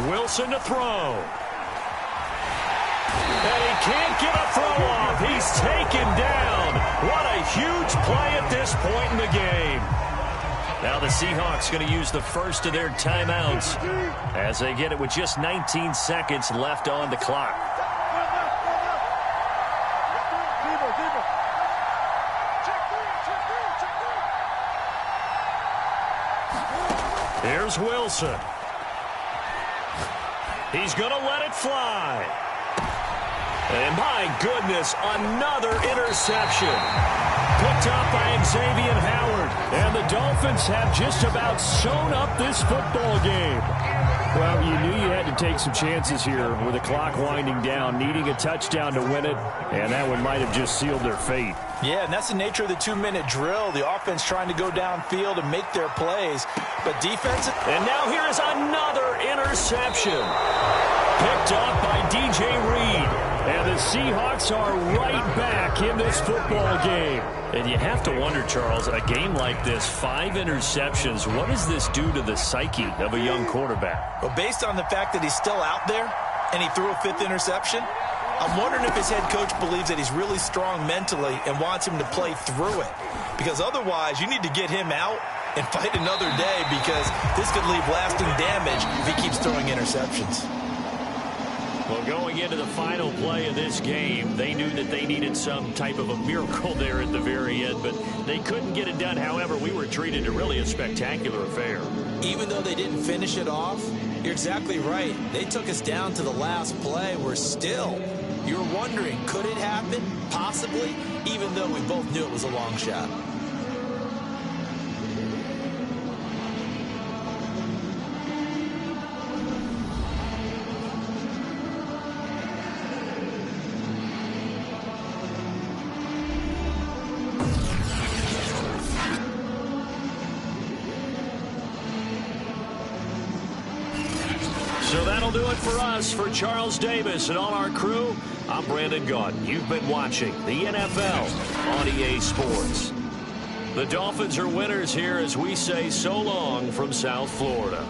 Wilson to throw. And he can't get a throw off. He's taken down. What a huge play at this point in the game. Now the Seahawks going to use the first of their timeouts as they get it with just 19 seconds left on the clock. Here's Wilson. He's going to let it fly. And my goodness, another interception. Picked up by Xavier Howard. And the Dolphins have just about sewn up this football game. Well, you knew you had to take some chances here with the clock winding down, needing a touchdown to win it, and that one might have just sealed their fate. Yeah, and that's the nature of the 2-minute drill. The offense trying to go downfield and make their plays, but defense. And now here is another interception. Picked up by DJ Reed. And the Seahawks are right back in this football game. And you have to wonder, Charles, a game like this, 5 interceptions, what does this do to the psyche of a young quarterback? Well, based on the fact that he's still out there and he threw a 5th interception, I'm wondering if his head coach believes that he's really strong mentally and wants him to play through it. Because otherwise, you need to get him out and fight another day, because this could leave lasting damage if he keeps throwing interceptions. Well, going into the final play of this game, they knew that they needed some type of a miracle there at the very end, but they couldn't get it done. However, we were treated to really a spectacular affair. Even though they didn't finish it off, you're exactly right. They took us down to the last play. We're still, you're wondering, could it happen? Possibly, even though we both knew it was a long shot. So that'll do do it for us. For Charles Davis and all our crew, I'm Brandon Gaudin. You've been watching the NFL on EA Sports. The Dolphins are winners here as we say so long from South Florida.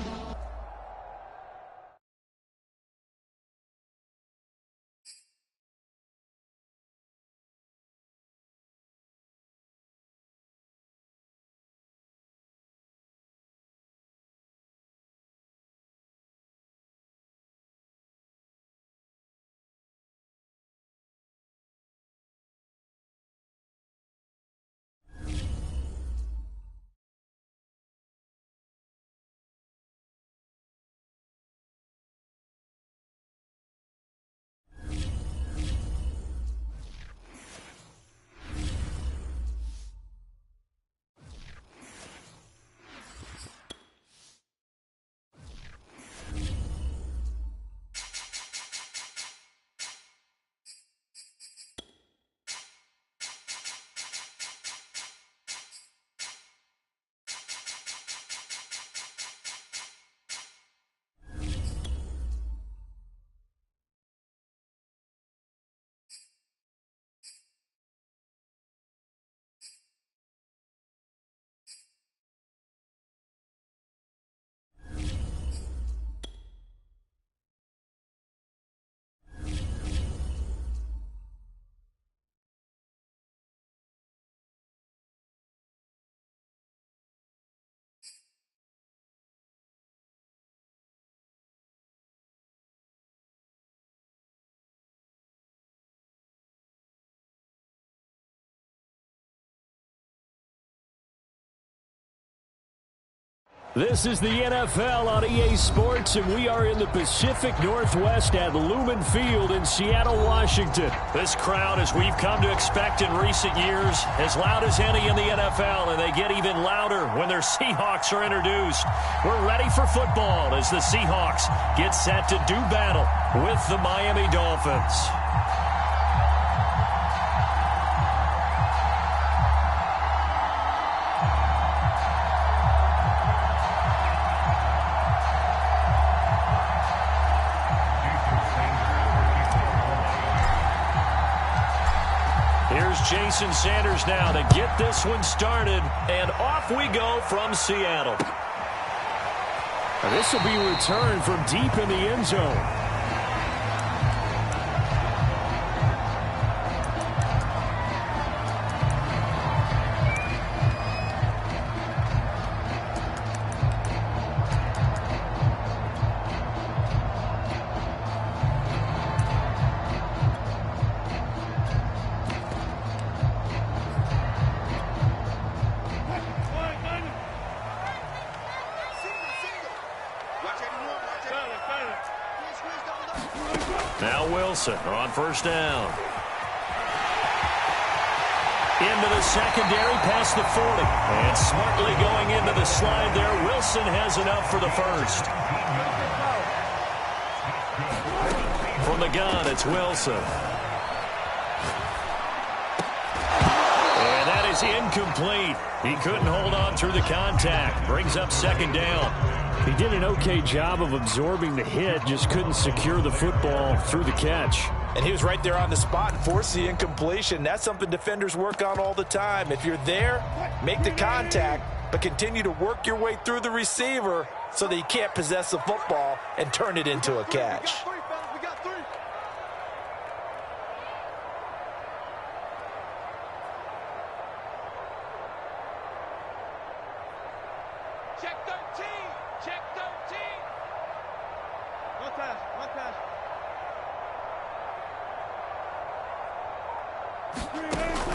This is the NFL on EA Sports, and we are in the Pacific Northwest at Lumen Field in Seattle, Washington. This crowd, as we've come to expect in recent years, as loud as any in the NFL, and they get even louder when their Seahawks are introduced. We're ready for football as the Seahawks get set to do battle with the Miami Dolphins. Jason Sanders now to get this one started, and off we go from Seattle. This will be returned from deep in the end zone. Now Wilson on first down. Into the secondary past the 40. And smartly going into the slide there. Wilson has enough for the first. From the gun, it's Wilson. And that is incomplete. He couldn't hold on through the contact. Brings up second down. He did an okay job of absorbing the hit, just couldn't secure the football through the catch. And he was right there on the spot and forced the incompletion. That's something defenders work on all the time. If you're there, make the contact, but continue to work your way through the receiver so that he can't possess the football and turn it into a catch.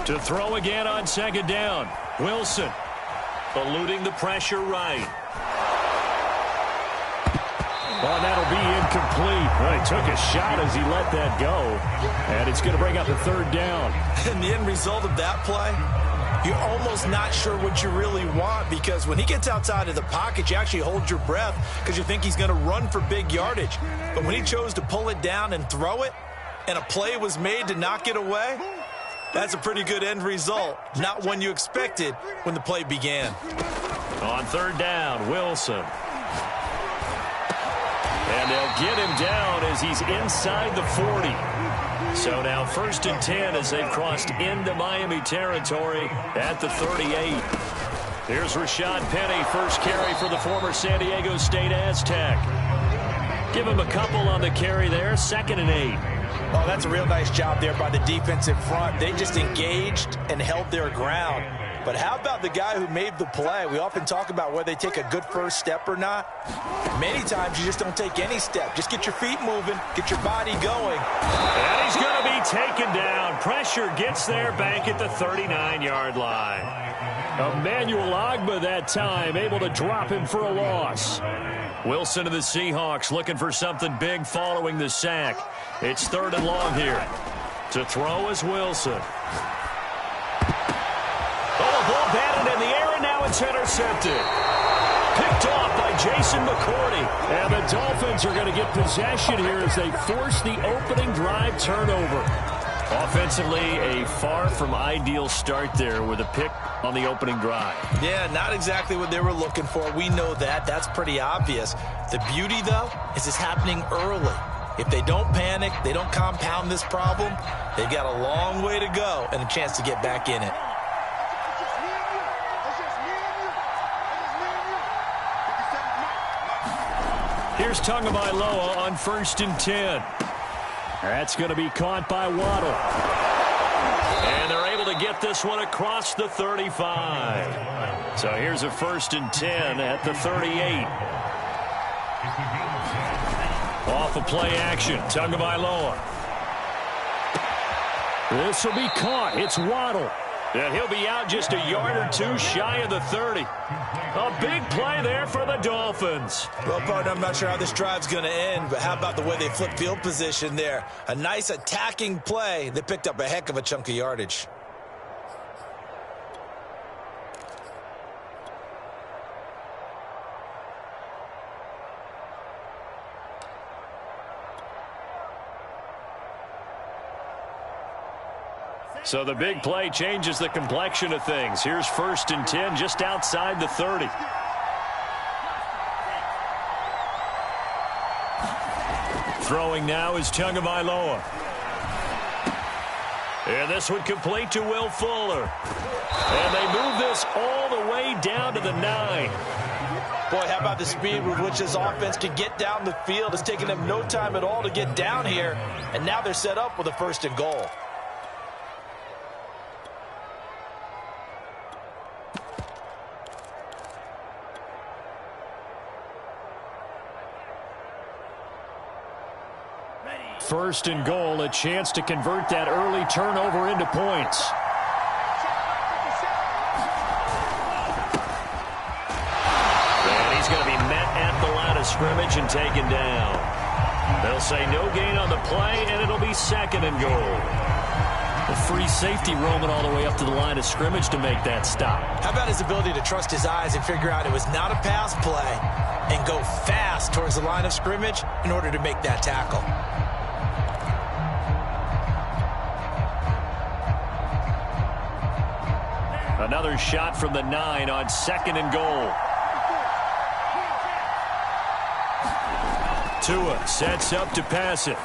To throw again on second down. Wilson eluding the pressure right. Oh, that'll be incomplete. Well, he took a shot as he let that go. And it's going to bring up a third down. And the end result of that play, you're almost not sure what you really want, because when he gets outside of the pocket, you actually hold your breath because you think he's going to run for big yardage. But when he chose to pull it down and throw it, and a play was made to knock it away, that's a pretty good end result. Not one you expected when the play began. On third down, Wilson. And they'll get him down as he's inside the 40. So now 1st and 10 as they've crossed into Miami territory at the 38. Here's Rashad Penny, first carry for the former San Diego State Aztec. Give him a couple on the carry there, 2nd and 8. Oh, that's a real nice job there by the defensive front. They just engaged and held their ground. But how about the guy who made the play? We often talk about whether they take a good first step or not. Many times you just don't take any step. Just get your feet moving, get your body going. And he's going to be taken down. Pressure gets there back at the 39-yard line. Emmanuel Ogbah that time, able to drop him for a loss. Wilson of the Seahawks looking for something big following the sack. It's 3rd and long here. To throw is Wilson. Oh, ball batted in the air, and now it's intercepted. Picked off by Jason McCourty. And the Dolphins are going to get possession here as they force the opening drive turnover. Offensively, a far from ideal start there with a pick on the opening drive. Yeah, not exactly what they were looking for. We know that. That's pretty obvious. The beauty, though, is it's happening early. If they don't panic, they don't compound this problem, they've got a long way to go and a chance to get back in it. Here's Tagovailoa on 1st and 10. That's going to be caught by Waddle. And they're able to get this one across the 35. So here's a 1st and 10 at the 38. Off of play action, Tagovailoa. This will be caught. It's Waddle. And he'll be out just a yard or two shy of the 30. A big play there for the Dolphins. Well, partner, I'm not sure how this drive's going to end, but how about the way they flip field position there? A nice attacking play. They picked up a heck of a chunk of yardage. So the big play changes the complexion of things. Here's 1st and 10 just outside the 30. Throwing now is Tagovailoa. And this one complete to Will Fuller. And they move this all the way down to the 9. Boy, how about the speed with which this offense can get down the field? It's taken them no time at all to get down here. And now they're set up with a 1st and goal. First and goal, a chance to convert that early turnover into points. And he's going to be met at the line of scrimmage and taken down. They'll say no gain on the play, and it'll be 2nd and goal. A free safety roaming all the way up to the line of scrimmage to make that stop. How about his ability to trust his eyes and figure out it was not a pass play and go fast towards the line of scrimmage in order to make that tackle? Another shot from the 9 on 2nd and goal. Tua sets up to pass it.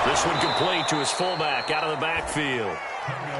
This one complete to his fullback out of the backfield.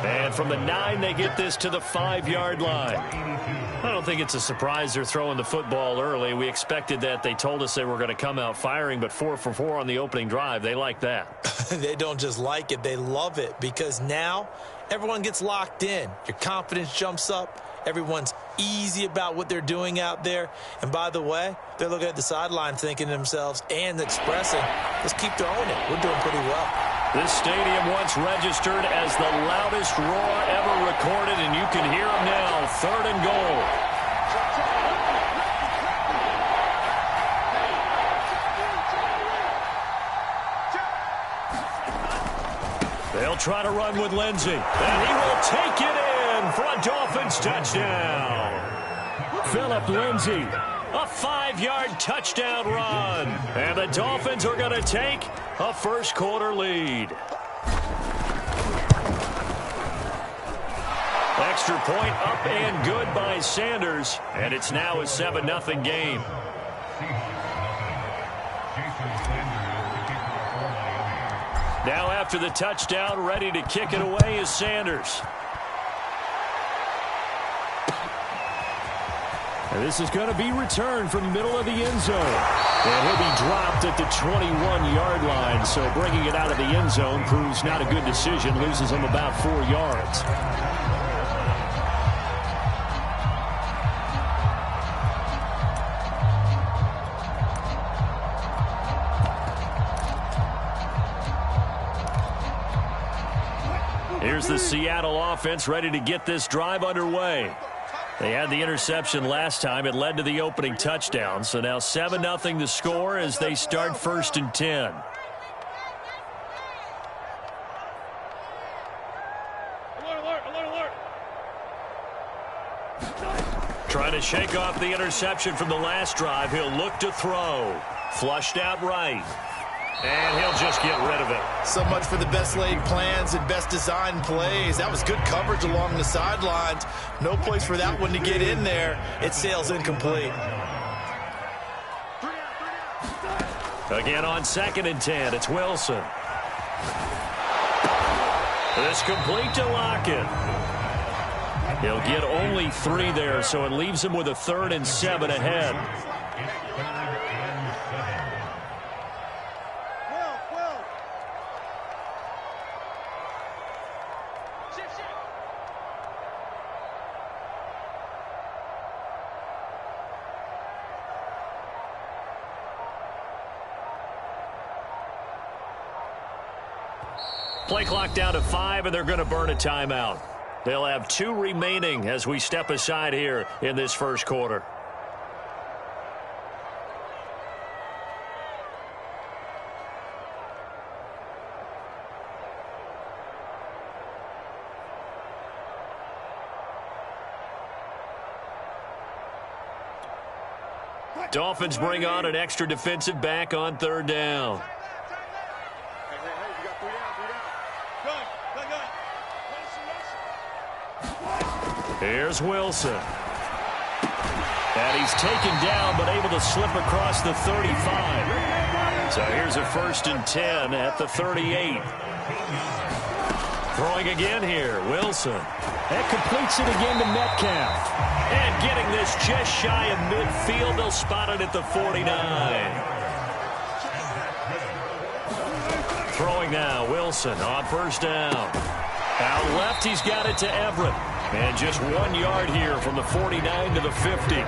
And from the 9, they get this to the 5-yard line. I don't think it's a surprise they're throwing the football early. We expected that. They told us they were going to come out firing, but 4 for 4 on the opening drive. They like that. They don't just like it, they love it, because now everyone gets locked in. Your confidence jumps up. Everyone's easy about what they're doing out there. And by the way, they're looking at the sideline thinking to themselves and expressing, let's keep throwing it. We're doing pretty well. This stadium once registered as the loudest roar ever recorded, and you can hear them now. 3rd and goal. They'll try to run with Lindsey, and he will take it in for a Dolphins touchdown. Phillip Lindsey, a 5-yard touchdown run, and the Dolphins are going to take a first-quarter lead. Extra point up and good by Sanders, and it's now a 7-0 game. Now after the touchdown, ready to kick it away is Sanders. And this is going to be returned from the middle of the end zone. And he'll be dropped at the 21-yard line. So bringing it out of the end zone proves not a good decision. Loses him about 4 yards. Here's the Seattle offense ready to get this drive underway. They had the interception last time. It led to the opening touchdown. So now 7-0 the score as they start 1st and 10. Trying to shake off the interception from the last drive. He'll look to throw. Flushed out right. And he'll just get rid of it. So much for the best laid plans and best designed plays. That was good coverage along the sidelines. No place for that one to get in there. It sails incomplete. Again on 2nd and 10. It's Wilson. This complete to Lockett. He'll get only 3 there, so it leaves him with a 3rd and 7 ahead. Play clock down to 5, and they're going to burn a timeout. They'll have 2 remaining as we step aside here in this first quarter. Dolphins bring on an extra defensive back on 3rd down. Here's Wilson. And he's taken down but able to slip across the 35. So here's a 1st and 10 at the 38. Throwing again here, Wilson. That completes it again to Metcalf. And getting this just shy of midfield. They'll spot it at the 49. Throwing now, Wilson on 1st down. Out left, he's got it to Everett. And just 1 yard here from the 49 to the 50.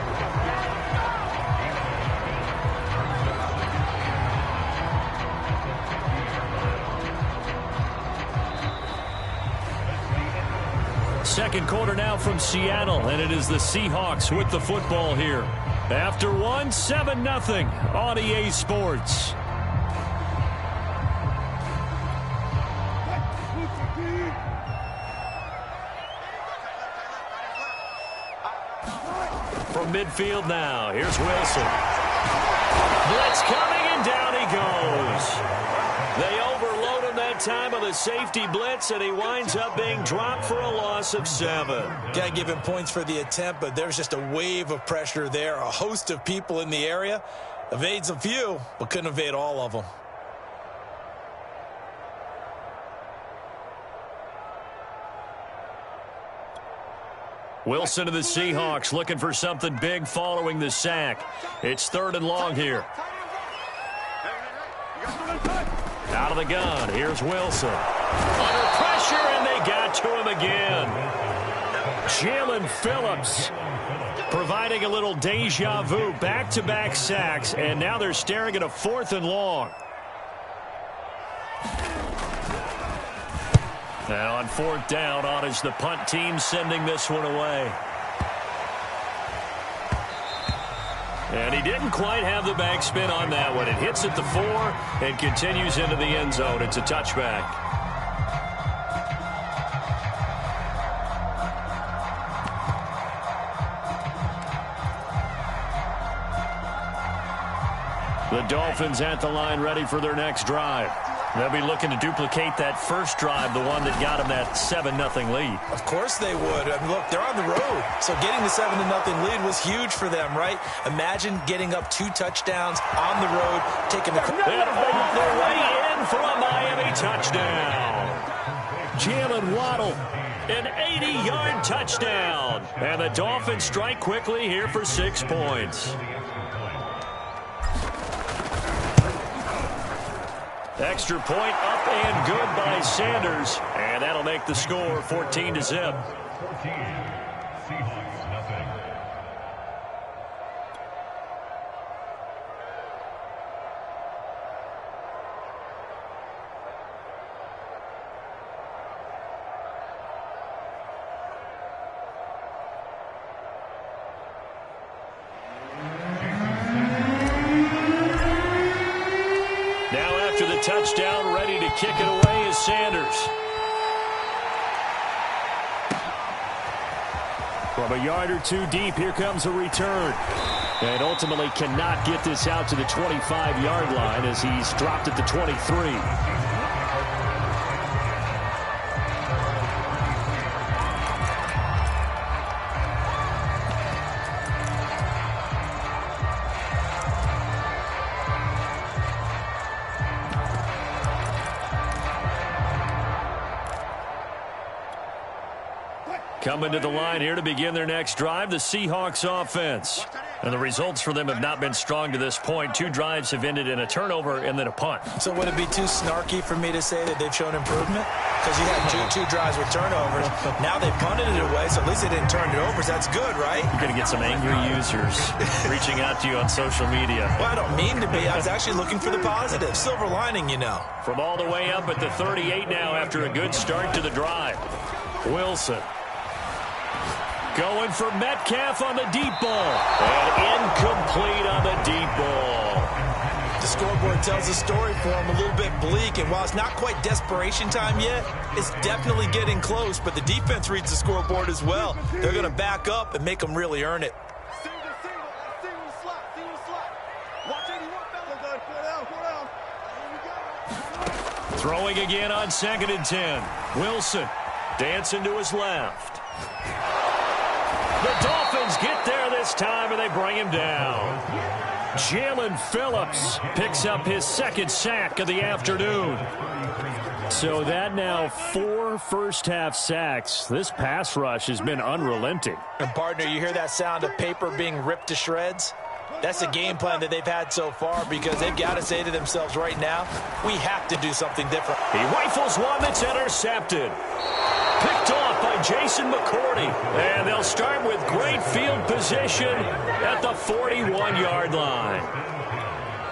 Second quarter now from Seattle, and it is the Seahawks with the football here. After 1, 7-0 on EA Sports. From midfield now, here's Wilson. Blitz coming, and down he goes. They overload him that time with a safety blitz, and he winds up being dropped for a loss of 7. Got to give him points for the attempt, but there's just a wave of pressure there. A host of people in the area. Evades a few, but couldn't evade all of them. Wilson to the Seahawks looking for something big following the sack. It's 3rd and long here. Out of the gun, here's Wilson. Under pressure, and they got to him again. Jalen Phillips providing a little deja vu, back-to-back sacks, and now they're staring at a 4th and long. Now on 4th down, on is the punt team sending this one away. And he didn't quite have the backspin on that one. It hits at the 4 and continues into the end zone. It's a touchback. The Dolphins at the line ready for their next drive. They'll be looking to duplicate that first drive, the one that got them that 7-0 lead. Of course they would. I mean, look, they're on the road. So getting the 7-0 lead was huge for them, right? Imagine getting up 2 touchdowns on the road, taking the... They're way in for a Miami touchdown. Jalen Waddle, an 80-yard touchdown. And the Dolphins strike quickly here for 6 points. Extra point up and good by Sanders. And that'll make the score 14-0. Touchdown, ready to kick it away is Sanders. From a yard or two deep, here comes a return. And ultimately cannot get this out to the 25-yard line as he's dropped at the 23. Coming to the line here to begin their next drive, the Seahawks offense. And the results for them have not been strong to this point. 2 drives have ended in a turnover and then a punt. So would it be too snarky for me to say that they've shown improvement? Because you had two drives with turnovers. Now they punted it away, so at least they didn't turn it over. So that's good, right? You're going to get some angry users reaching out to you on social media. Well, I don't mean to be. I was actually looking for the positive. Silver lining, you know. From all the way up at the 38 now after a good start to the drive. Wilson. Going for Metcalf on the deep ball. And incomplete on the deep ball. The scoreboard tells the story for him a little bit bleak. And while it's not quite desperation time yet, it's definitely getting close. But the defense reads the scoreboard as well. They're going to back up and make them really earn it. Throwing again on 2nd and 10. Wilson dancing to his left. The Dolphins get there this time, and they bring him down. Jalen Phillips picks up his 2nd sack of the afternoon. So that now 4 first-half sacks. This pass rush has been unrelenting. And, partner, you hear that sound of paper being ripped to shreds? That's the game plan that they've had so far because they've got to say to themselves right now, we have to do something different. He rifles one that's intercepted. Picked off by Jason McCourty. And they'll start with great field position at the 41-yard line.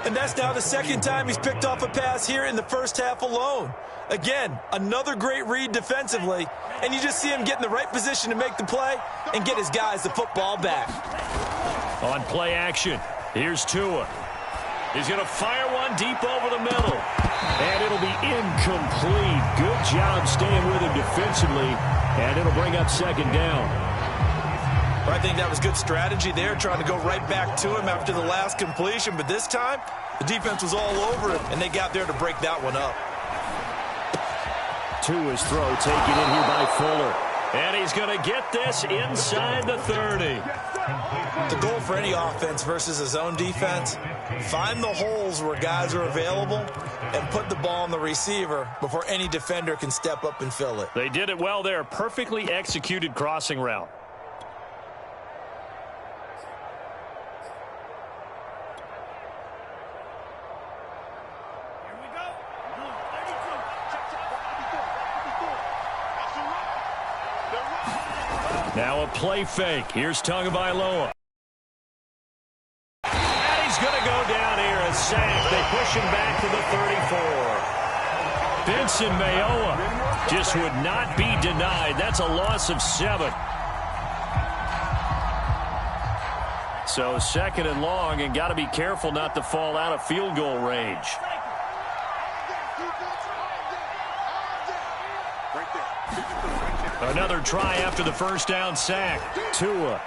And that's now the 2nd time he's picked off a pass here in the first half alone. Again, another great read defensively. And you just see him get in the right position to make the play and get his guys the football back. On play action, here's Tua. He's going to fire one deep over the middle. And it'll be incomplete. Good job staying with him defensively. And it'll bring up 2nd down. I think that was good strategy there, trying to go right back to him after the last completion. But this time, the defense was all over him, and they got there to break that one up. Tua's throw taken in here by Fuller. And he's going to get this inside the 30. The goal for any offense versus his own defense, find the holes where guys are available and put the ball on the receiver before any defender can step up and fill it. They did it well there. Perfectly executed crossing route. Now a play fake. Here's Tagovailoa. And he's going to go down here and sack. They push him back to the 34. Benson Mayowa just would not be denied. That's a loss of 7. So 2nd and long, and got to be careful not to fall out of field goal range. Another try after the first down sack. Tua.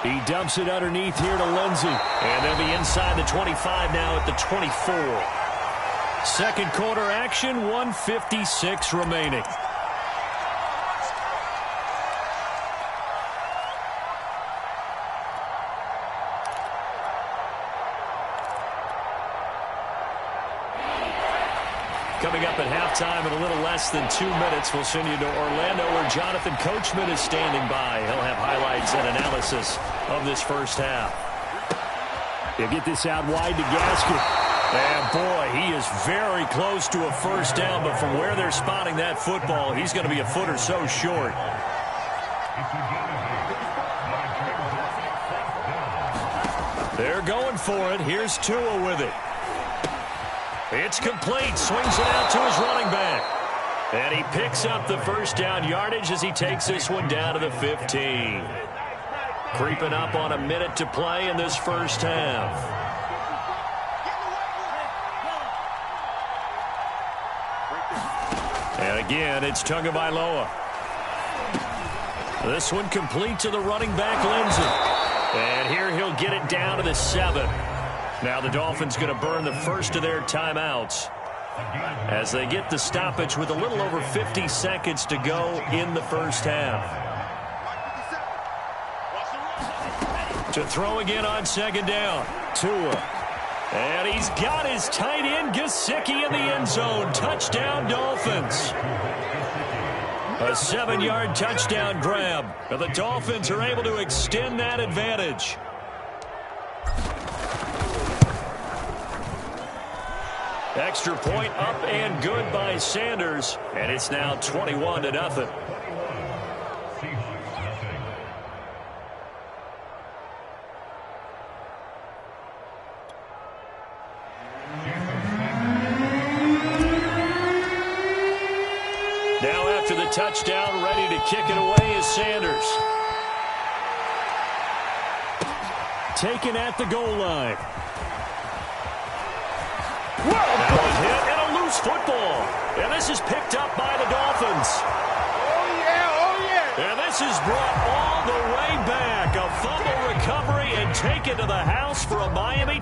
He dumps it underneath here to Lindsey. And they'll be inside the 25 now at the 24. 2nd quarter action, 1:56 remaining. Coming up at halftime in a little less than 2 minutes, we'll send you to Orlando where Jonathan Coachman is standing by. He'll have highlights and analysis of this first half. He'll get this out wide to Gaskin. And boy, he is very close to a first down, but from where they're spotting that football, he's going to be a foot or so short. They're going for it. Here's Tua with it. It's complete. Swings it out to his running back. And he picks up the first down yardage as he takes this one down to the 15. Creeping up on a minute to play in this first half. And again, it's Tagovailoa. This one complete to the running back, Lindsey. And here he'll get it down to the 7. Now the Dolphins going to burn the first of their timeouts as they get the stoppage with a little over 50 seconds to go in the first half. To throw again on second down. Tua. And he's got his tight end Gesicki in the end zone. Touchdown, Dolphins. A 7-yard touchdown grab. And the Dolphins are able to extend that advantage. Extra point up and good by Sanders. And it's now 21-0. Now after the touchdown, ready to kick it away is Sanders. Taken at the goal line. Now a hit and a loose football. And this is picked up by the Dolphins. Oh, yeah, oh, yeah. And this is brought all the way back. A fumble recovery and taken to the house for a Miami.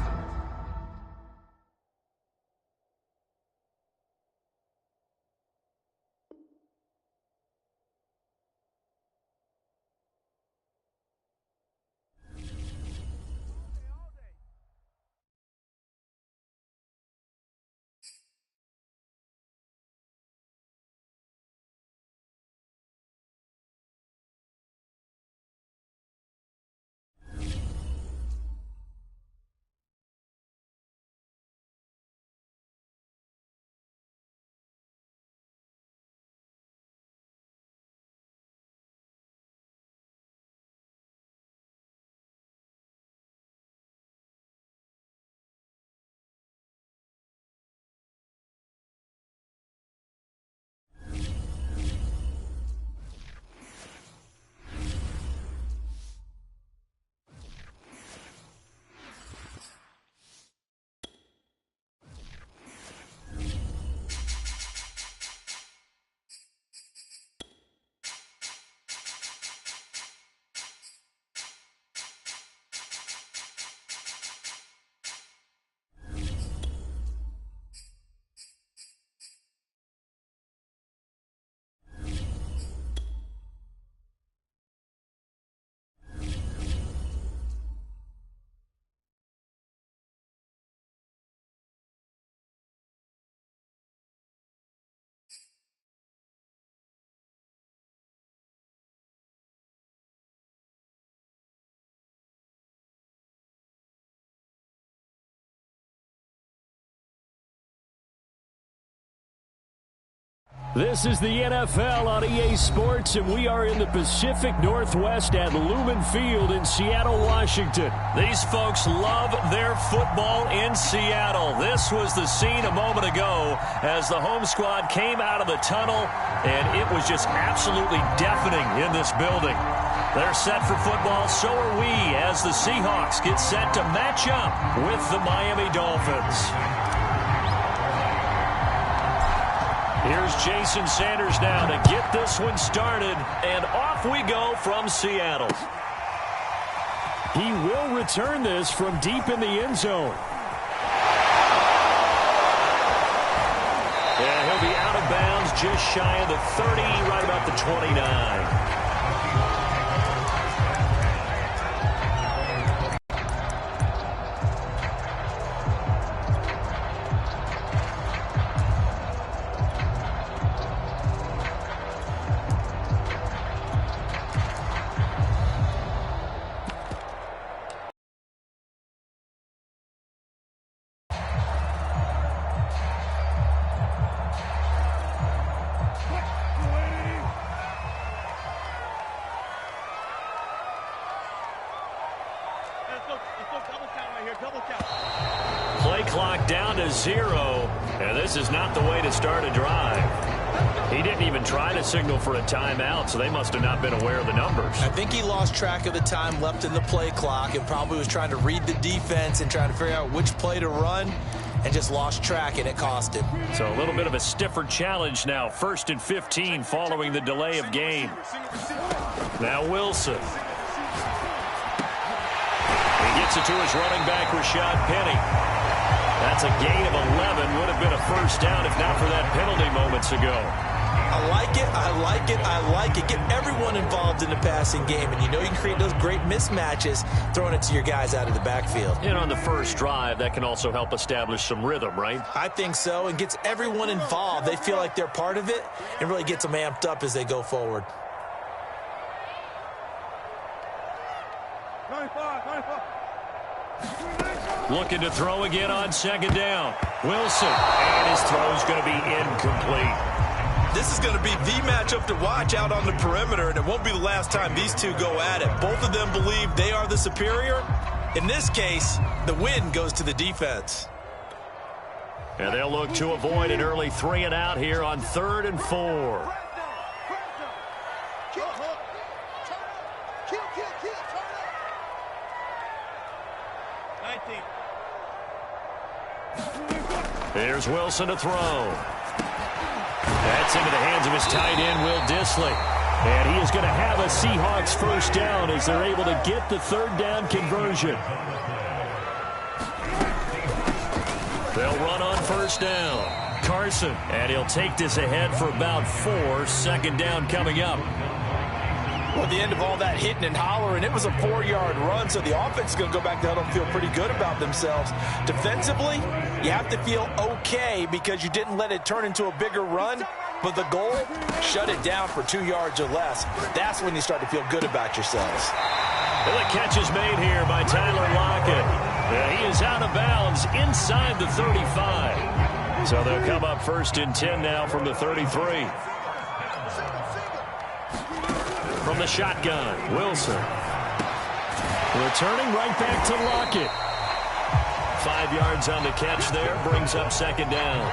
This is the NFL on EA Sports, and we are in the Pacific Northwest at Lumen Field in Seattle, Washington. These folks love their football in Seattle. This was the scene a moment ago as the home squad came out of the tunnel, and it was just absolutely deafening in this building. They're set for football, so are we, as the Seahawks get set to match up with the Miami Dolphins. Here's Jason Sanders now to get this one started, and off we go from Seattle. He will return this from deep in the end zone. Yeah, he'll be out of bounds just shy of the 30, right about the 29. 0, and this is not the way to start a drive. He didn't even try to signal for a timeout, so they must have not been aware of the numbers. I think he lost track of the time left in the play clock and probably was trying to read the defense and trying to figure out which play to run and just lost track, and it cost him. So a little bit of a stiffer challenge now. 1st and 15 following the delay of game. Now Wilson. He gets it to his running back, Rashad Penny. That's a gain of 11. Would have been a first down if not for that penalty moments ago. I like it, I like it, I like it. Get everyone involved in the passing game, and you know you can create those great mismatches throwing it to your guys out of the backfield. And on the first drive, that can also help establish some rhythm, right? I think so, and gets everyone involved. They feel like they're part of it and really gets them amped up as they go forward. 95. Looking to throw again on 2nd down. Wilson, and his throw's going to be incomplete. This is going to be the matchup to watch out on the perimeter, and it won't be the last time these two go at it. Both of them believe they are the superior. In this case, the win goes to the defense. And they'll look to avoid an early 3 and out here on 3rd and 4. Here's Wilson to throw. That's into the hands of his tight end, Will Dissly. And he is going to have a Seahawks first down as they're able to get the 3rd down conversion. They'll run on 1st down. Carson, and he'll take this ahead for about 4. 2nd down coming up. Well, at the end of all that hitting and hollering, it was a 4-yard run, so the offense is going to go back to huddle and feel pretty good about themselves. Defensively, you have to feel okay because you didn't let it turn into a bigger run, but the goal, shut it down for 2 yards or less. That's when you start to feel good about yourselves. Well, the catch is made here by Tyler Lockett. He is out of bounds inside the 35. So they'll come up 1st and 10 now from the 33. From the shotgun, Wilson. Returning right back to Lockett. 5 yards on the catch there, brings up 2nd down.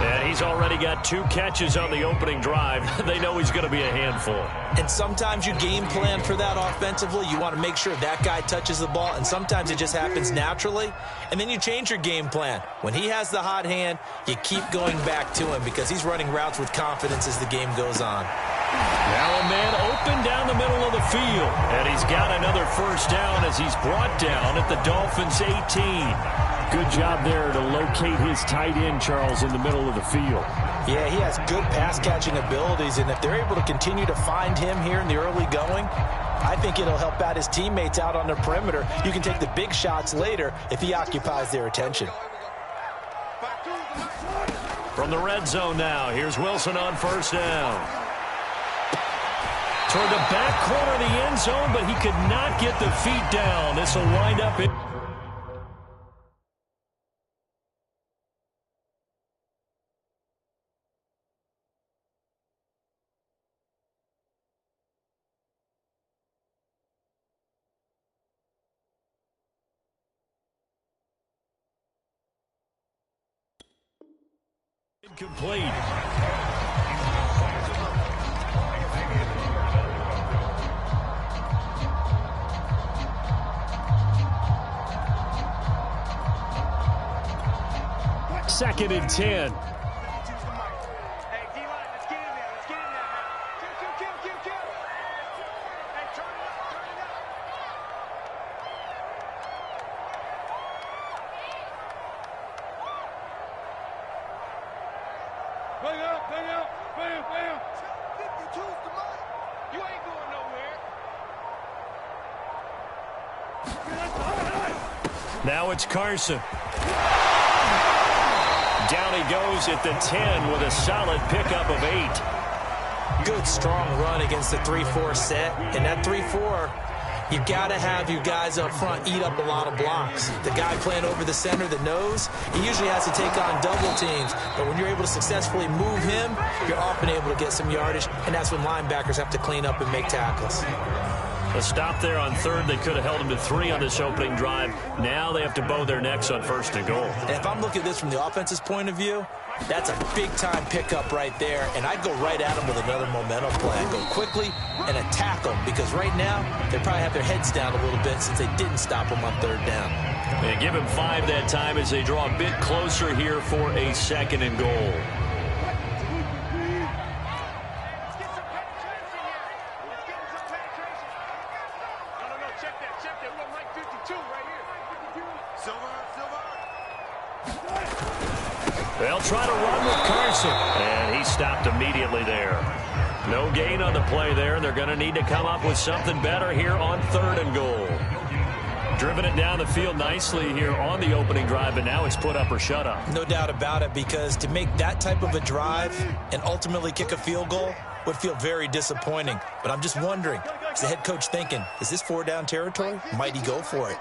And he's already got 2 catches on the opening drive. They know he's going to be a handful. And sometimes you game plan for that offensively. You want to make sure that guy touches the ball, and sometimes it just happens naturally. And then you change your game plan. When he has the hot hand, you keep going back to him because he's running routes with confidence as the game goes on. Now a man open down the middle of the field. And he's got another first down as he's brought down at the Dolphins' 18. Good job there to locate his tight end, Charles, in the middle of the field. Yeah, he has good pass-catching abilities, and if they're able to continue to find him here in the early going, I think it'll help out his teammates out on the perimeter. You can take the big shots later if he occupies their attention. From the red zone now, here's Wilson on 1st down. Toward the back corner of the end zone, but he could not get the feet down. This will wind up in... Incomplete. Second and 10. Bam. You ain't going nowhere. Now it's Carson. Down he goes at the 10 with a solid pickup of 8. Good, strong run against the 3-4 set. And that 3-4, you've got to have your guys up front eat up a lot of blocks. The guy playing over the center, the nose, he usually has to take on double teams. But when you're able to successfully move him, you're often able to get some yardage, and that's when linebackers have to clean up and make tackles. A stop there on third. They could have held him to 3 on this opening drive. Now they have to bow their necks on first and goal. And if I'm looking at this from the offense's point of view, that's a big-time pickup right there, and I'd go right at them with another momentum play. I'd go quickly and attack them, because right now they probably have their heads down a little bit since they didn't stop them on third down. They give him 5 that time as they draw a bit closer here for a second and goal. They'll try to run with Carson, and he stopped immediately there. No gain on the play there. They're going to need to come up with something better here on third and goal. Driven it down the field nicely here on the opening drive, but now it's put up or shut up. No doubt about it, because to make that type of a drive and ultimately kick a field goal would feel very disappointing. But I'm just wondering, is the head coach thinking, is this 4-down territory? Might he go for it?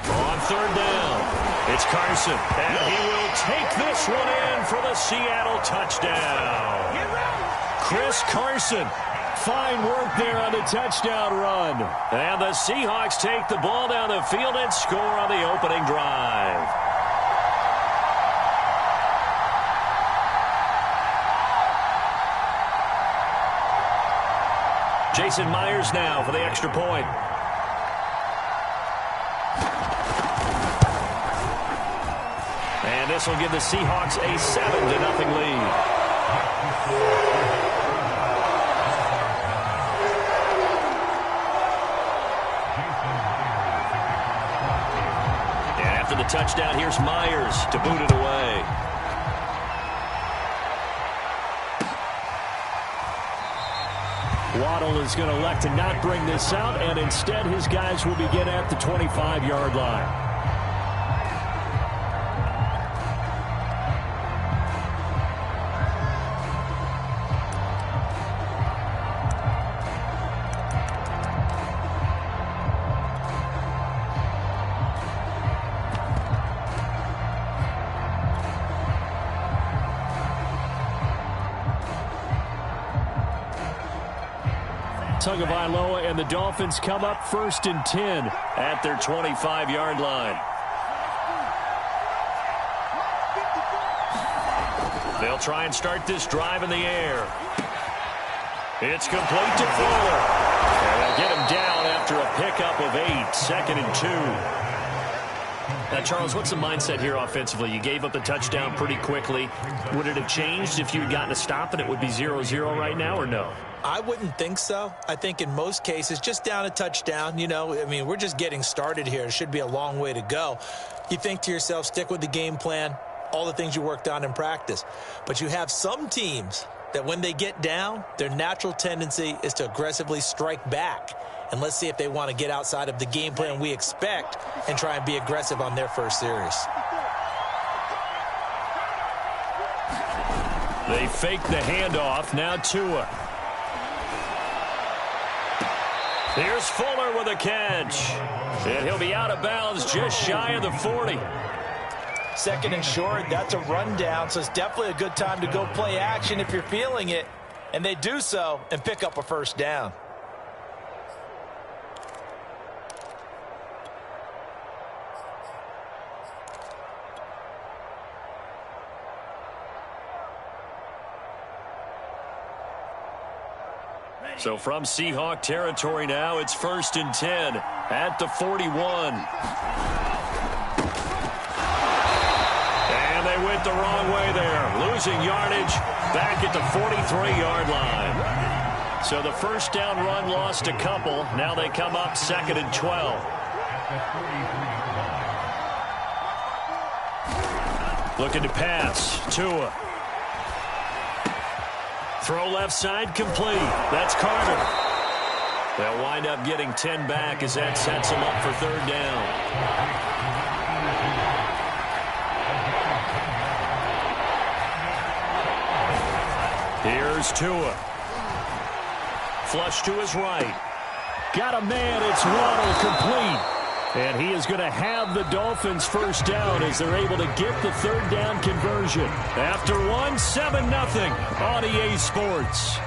On third down, it's Carson, and he will take this one in for the Seattle touchdown. Chris Carson, fine work there on the touchdown run. And the Seahawks take the ball down the field and score on the opening drive. Jason Myers now for the extra point. And this will give the Seahawks a 7-0 lead. And after the touchdown, here's Myers to boot it away. Waddle is going to elect to not bring this out, and instead his guys will begin at the 25-yard line. Tagovailoa and the Dolphins come up 1st and 10 at their 25-yard line. They'll try and start this drive in the air. It's complete to Fuller. And they'll get him down after a pickup of 8, 2nd and 2. Now, Charles, what's the mindset here offensively? You gave up the touchdown pretty quickly. Would it have changed if you had gotten a stop and it would be 0-0 right now, or no? I wouldn't think so. I think in most cases, just down a touchdown, you know, I mean, we're just getting started here. It should be a long way to go. You think to yourself, stick with the game plan, all the things you worked on in practice. But you have some teams that when they get down, their natural tendency is to aggressively strike back. And let's see if they want to get outside of the game plan we expect and try and be aggressive on their first series. They fake the handoff. Now Tua. Here's Fuller with a catch. And he'll be out of bounds just shy of the 40. 2nd and short, that's a rundown, so it's definitely a good time to go play action if you're feeling it. And they do so and pick up a 1st down. So from Seahawk territory now, it's 1st and 10 at the 41. And they went the wrong way there, losing yardage back at the 43-yard line. So the 1st down run lost a couple. Now they come up 2nd and 12. Looking to pass. Tua. Throw left side complete. That's Carter. They'll wind up getting 10 back as that sets them up for 3rd down. Here's Tua. Flush to his right. Got a man. It's Waddle complete. And he is going to have the Dolphins 1st down as they're able to get the 3rd down conversion. After 7-0 on EA Sports.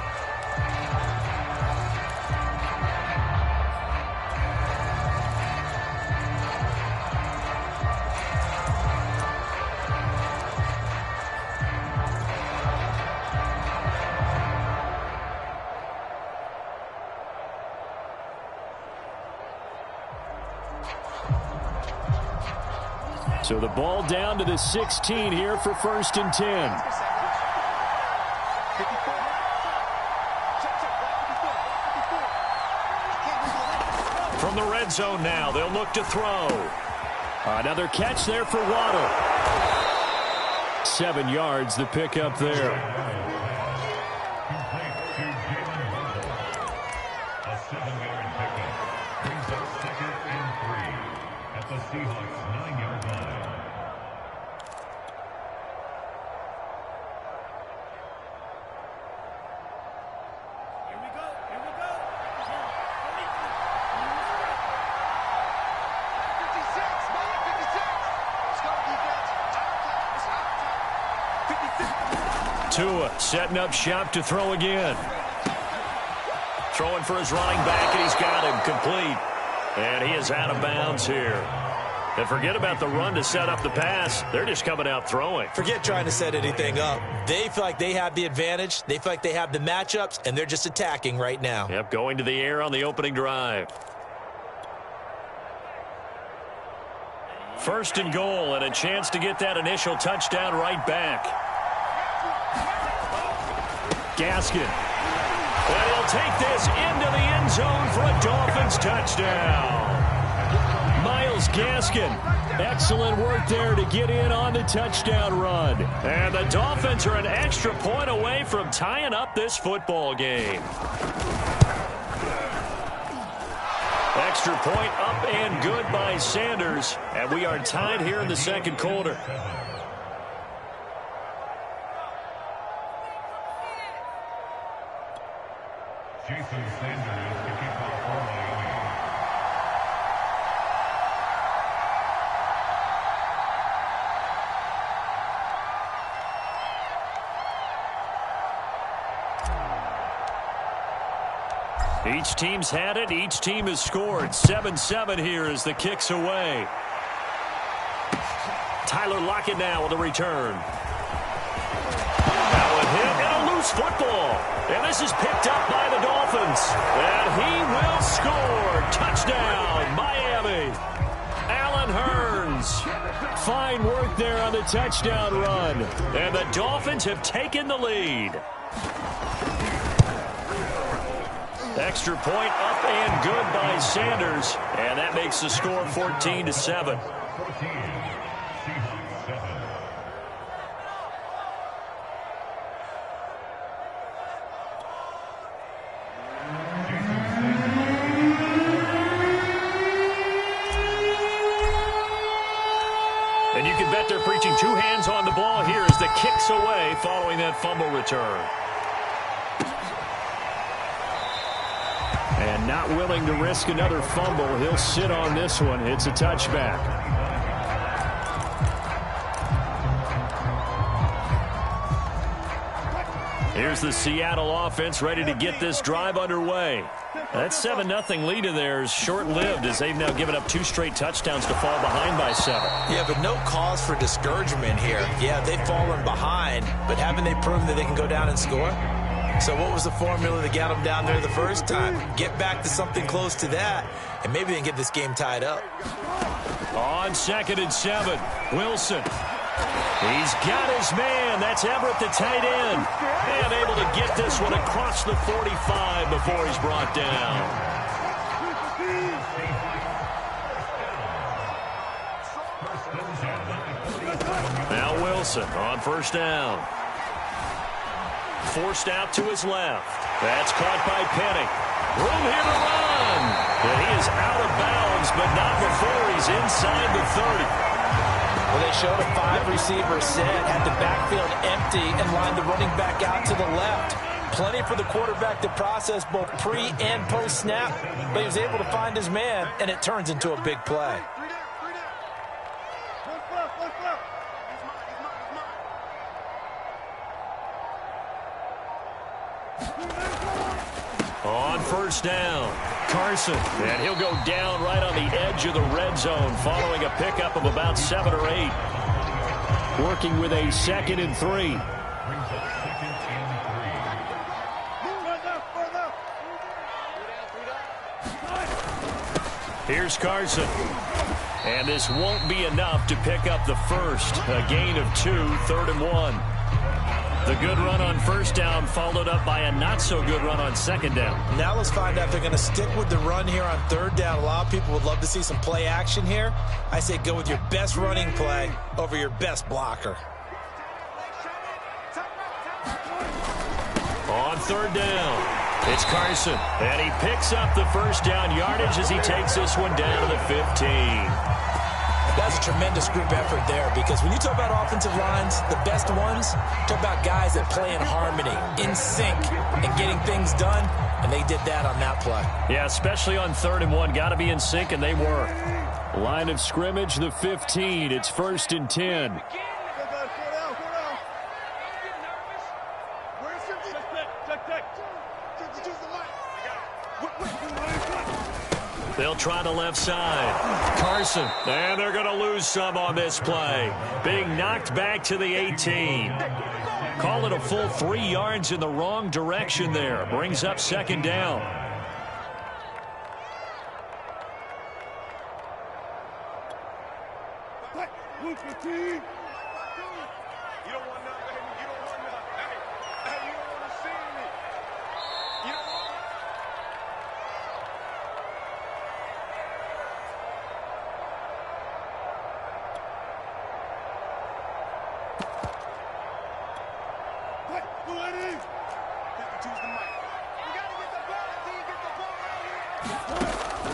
So the ball down to the 16 here for 1st and 10. From the red zone now, they'll look to throw. Another catch there for Waddle. 7 yards, the pickup there. Tua setting up shop to throw again. Throwing for his running back, and he's got him complete. And he is out of bounds here. And forget about the run to set up the pass. They're just coming out throwing. Forget trying to set anything up. They feel like they have the advantage. They feel like they have the matchups, and they're just attacking right now. Yep, going to the air on the opening drive. 1st and goal, and a chance to get that initial touchdown right back. Gaskin. And he'll take this into the end zone for a Dolphins touchdown. Myles Gaskin. Excellent work there to get in on the touchdown run. And the Dolphins are an extra point away from tying up this football game. Extra point up and good by Sanders. And we are tied here in the second quarter. Each team's had it. Each team has scored. 7-7 here as the kick's away. Tyler Lockett now with a return. Now a hit and a loose football. And this is picked up by the Dolphins. And he will score. Touchdown, Miami. Allen Hurns. Fine work there on the touchdown run. And the Dolphins have taken the lead. Extra point up and good by Sanders. And that makes the score 14-7. And you can bet they're preaching 2 hands on the ball here as the kick's away following that fumble return. And not willing to risk another fumble. He'll sit on this one. It's a touchback. Here's the Seattle offense ready to get this drive underway. That 7-0 lead in there is short-lived as they've now given up 2 straight touchdowns to fall behind by 7. Yeah, but no cause for discouragement here. Yeah, they've fallen behind, but haven't they proven that they can go down and score? So what was the formula that got them down there the first time? Get back to something close to that, and maybe they can get this game tied up. On 2nd and 7, Wilson. He's got his man. That's Everett, the tight end. And able to get this one across the 45 before he's brought down. Now Wilson on 1st down. Forced out to his left. That's caught by Penny. Room here to run. And he is out of bounds, but not before he's inside the 30. Well, they showed a 5-receiver set, had the backfield empty, and lined the running back out to the left. Plenty for the quarterback to process both pre- and post-snap, but he was able to find his man, and it turns into a big play. On 1st down, Carson. And he'll go down right on the edge of the red zone following a pickup of about 7 or 8. Working with a 2nd and 3. Here's Carson. And this won't be enough to pick up the first. A gain of 2, 3rd and 1. The good run on first down followed up by a not-so-good run on second down. Now let's find out if they're going to stick with the run here on 3rd down. A lot of people would love to see some play action here. I say go with your best running play over your best blocker. On 3rd down, it's Carson. And he picks up the first down yardage as he takes this one down to the 15. That's a tremendous group effort there, because when you talk about offensive lines, the best ones, talk about guys that play in harmony, in sync, and getting things done, and they did that on that play. Yeah, especially on 3rd and 1. Got to be in sync, and they were. Line of scrimmage, the 15. It's 1st and 10. They'll try the left side. Carson. And they're going to lose some on this play. Being knocked back to the 18. Call it a full 3 yards in the wrong direction there. Brings up 2nd down.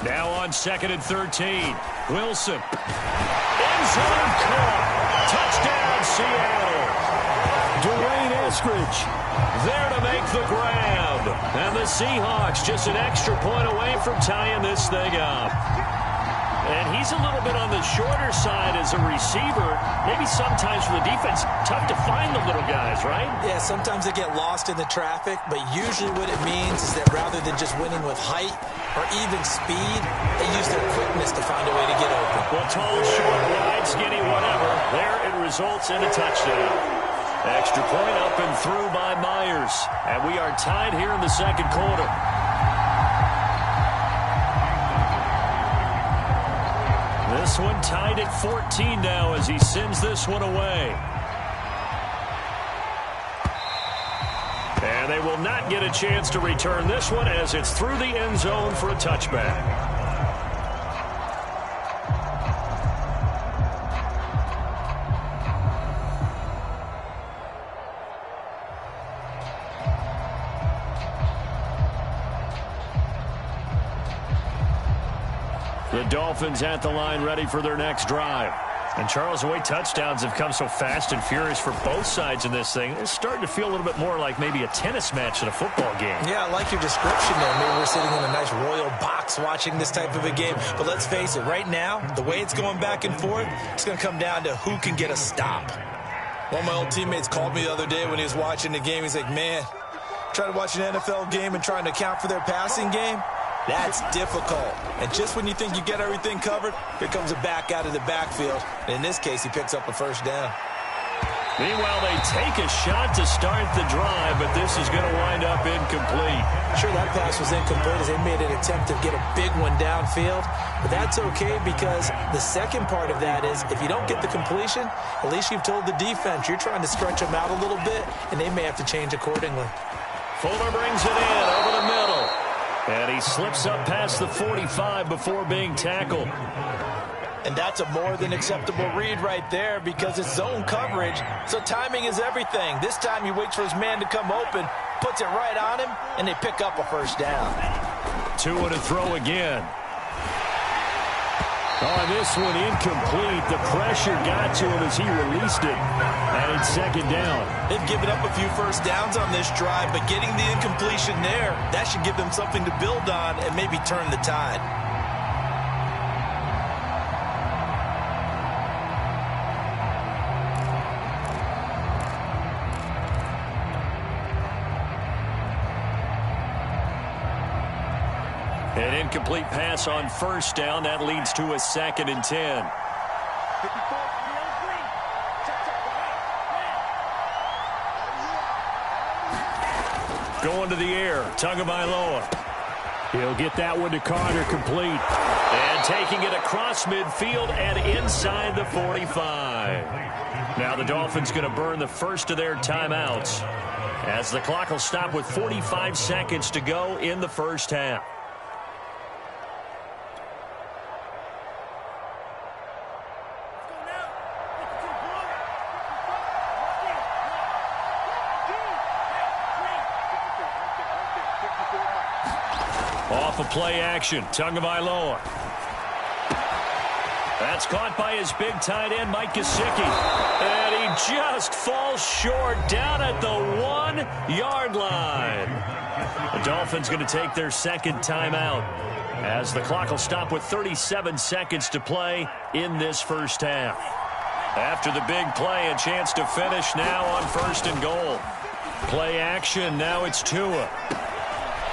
Now on 2nd and 13. Wilson. End zone caught. Touchdown, Seattle. Dwayne Eskridge There to make the grab. And the Seahawks just an extra point away from tying this thing up. And he's a little bit on the shorter side as a receiver. Maybe sometimes for the defense, tough to find the little guys, right? Yeah, sometimes they get lost in the traffic, but usually what it means is that rather than just winning with height or even speed, they use their quickness to find a way to get open. Well, tall, short, wide, skinny, whatever. There it results in a touchdown. Extra point up and through by Myers. And we are tied here in the 2nd quarter. This one tied at 14 now as he sends this one away. And they will not get a chance to return this one as it's through the end zone for a touchback. The Dolphins at the line ready for their next drive. And, Charles, the way touchdowns have come so fast and furious for both sides in this thing, it's starting to feel a little bit more like maybe a tennis match than a football game. Yeah, I like your description there. Maybe we're sitting in a nice royal box watching this type of a game. But let's face it, right now, the way it's going back and forth, it's going to come down to who can get a stop. One of my old teammates called me the other day when he was watching the game. He's like, man, trying to watch an NFL game and trying to account for their passing game? That's difficult. And just when you think you get everything covered, here comes a back out of the backfield. And in this case, he picks up a first down. Meanwhile, they take a shot to start the drive, but this is going to wind up incomplete. Sure, that pass was incomplete as they made an attempt to get a big one downfield. But that's okay because the second part of that is if you don't get the completion, at least you've told the defense you're trying to stretch them out a little bit, and they may have to change accordingly. Fuller brings it in over the middle. And he slips up past the 45 before being tackled. And that's a more than acceptable read right there because it's zone coverage, so timing is everything. This time he waits for his man to come open, puts it right on him, and they pick up a first down. 2 and a throw again. On this one, incomplete. The pressure got to him as he released it. And it's 2nd down. They've given up a few first downs on this drive, but getting the incompletion there, that should give them something to build on and maybe turn the tide. An incomplete pass on first down. That leads to a 2nd and 10. Going to the air. Tagovailoa. He'll get that one to Carter complete. And taking it across midfield and inside the 45. Now the Dolphins going to burn the first of their timeouts as the clock will stop with 45 seconds to go in the first half. Off of play action, Tagovailoa. That's caught by his big tight end, Mike Gesicki. And he just falls short down at the 1-yard line. The Dolphins going to take their second timeout as the clock will stop with 37 seconds to play in this first half. After the big play, a chance to finish now on 1st and goal. Play action, now it's Tua.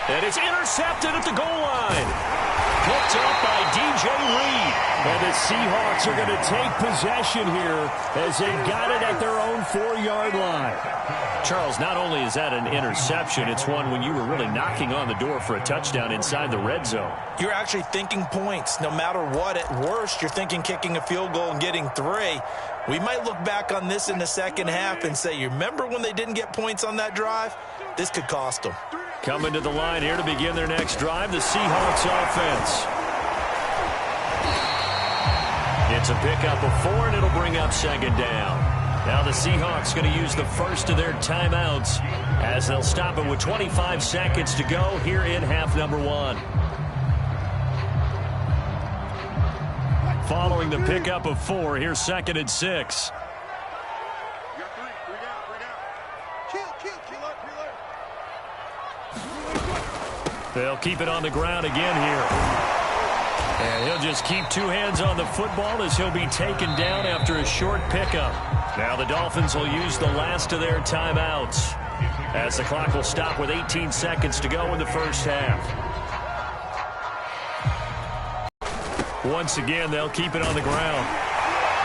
And it's intercepted at the goal line. Picked up by DJ Reed. And the Seahawks are going to take possession here as they've got it at their own 4-yard line. Charles, not only is that an interception, it's one when you were really knocking on the door for a touchdown inside the red zone. You're actually thinking points. No matter what, at worst, you're thinking kicking a field goal and getting 3. We might look back on this in the second half and say, you remember when they didn't get points on that drive? This could cost them. Coming to the line here to begin their next drive, the Seahawks offense. It's a pickup of 4, and it'll bring up second down. Now the Seahawks going to use the first of their timeouts as they'll stop it with 25 seconds to go here in half number 1. Following the pickup of 4, here's 2nd and 6. They'll keep it on the ground again here. And he'll just keep 2 hands on the football as he'll be taken down after a short pickup. Now the Dolphins will use the last of their timeouts as the clock will stop with 18 seconds to go in the first half. Once again, they'll keep it on the ground.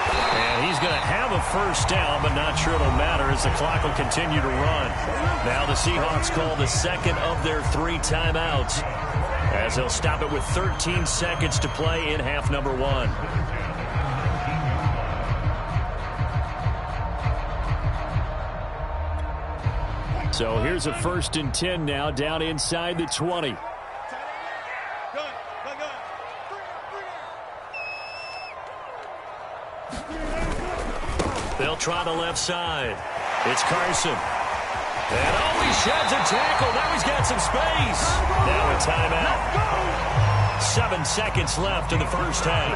And he's going to have a first down, but not sure it'll matter as the clock will continue to run. Now the Seahawks call the second of their 3 timeouts as they'll stop it with 13 seconds to play in half number 1. So here's a 1st and 10 now down inside the 20. They'll try the left side. It's Carson. And he sheds a tackle. Now he's got some space. Now a timeout. 7 seconds left in the first half.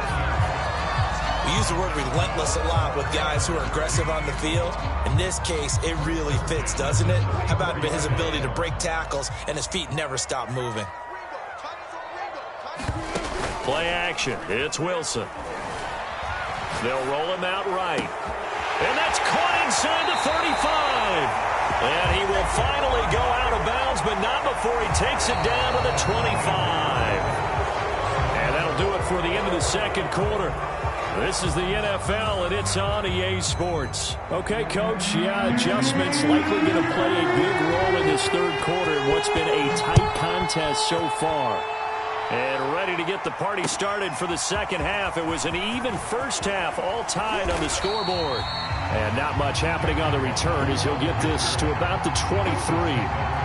We use the word relentless a lot with guys who are aggressive on the field. In this case, it really fits, doesn't it? How about his ability to break tackles and his feet never stop moving? Play action. It's Wilson. They'll roll him out right. And that's caught inside the 35. And he will finally go out of bounds, but not before he takes it down to the 25. And that'll do it for the end of the second quarter. This is the NFL, and it's on EA Sports. Okay, Coach, adjustments likely going to play a big role in this third quarter in what's been a tight contest so far. And ready to get the party started for the second half. It was an even first half, all tied on the scoreboard. And not much happening on the return as he'll get this to about the 23.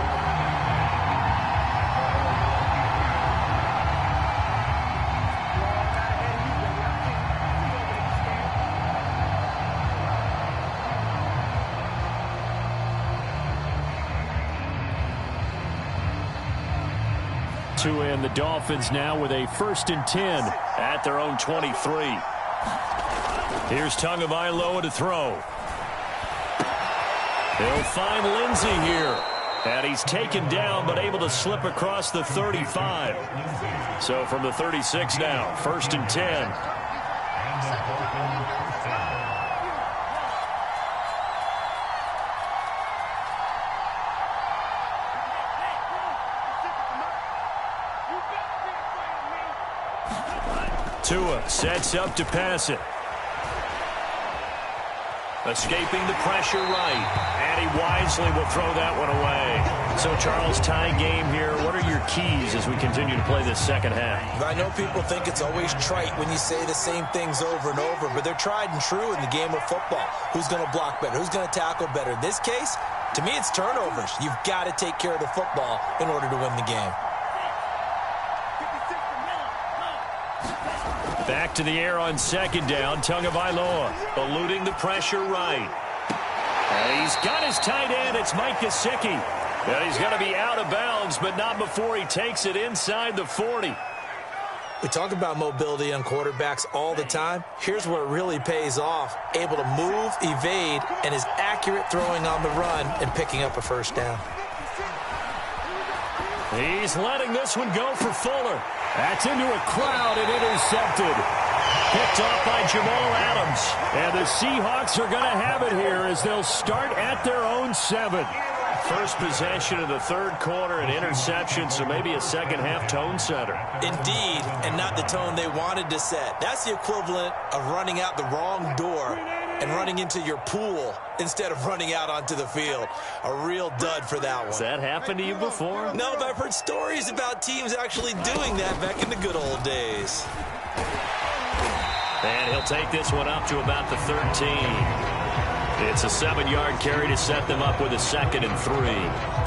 And the Dolphins now with a 1st and 10 at their own 23. Here's Tagovailoa to throw. He'll find Lindsey here. And he's taken down but able to slip across the 35. So from the 36 now, 1st and 10. Tua sets up to pass it. Escaping the pressure right. And he wisely will throw that one away. So, Charles, tie game here. What are your keys as we continue to play this second half? I know people think it's always trite when you say the same things over and over, but they're tried and true in the game of football. Who's going to block better? Who's going to tackle better? In this case, to me, it's turnovers. You've got to take care of the football in order to win the game. Back to the air on second down. Tagovailoa eluding the pressure right. And he's got his tight end. It's Mike Gesicki. And he's going to be out of bounds, but not before he takes it inside the 40. We talk about mobility on quarterbacks all the time. Here's where it really pays off. Able to move, evade, and is accurate throwing on the run and picking up a first down. He's letting this one go for Fuller. That's into a crowd and intercepted. Picked off by Jamal Adams. And the Seahawks are going to have it here as they'll start at their own 7. First possession of the third quarter, an interception, so maybe a second-half tone setter. Indeed, and not the tone they wanted to set. That's the equivalent of running out the wrong door and running into your pool instead of running out onto the field. A real dud for that one. Has that happened to you before? No, but I've heard stories about teams actually doing that back in the good old days. And he'll take this one up to about the 13. It's a 7-yard carry to set them up with a 2nd and 3.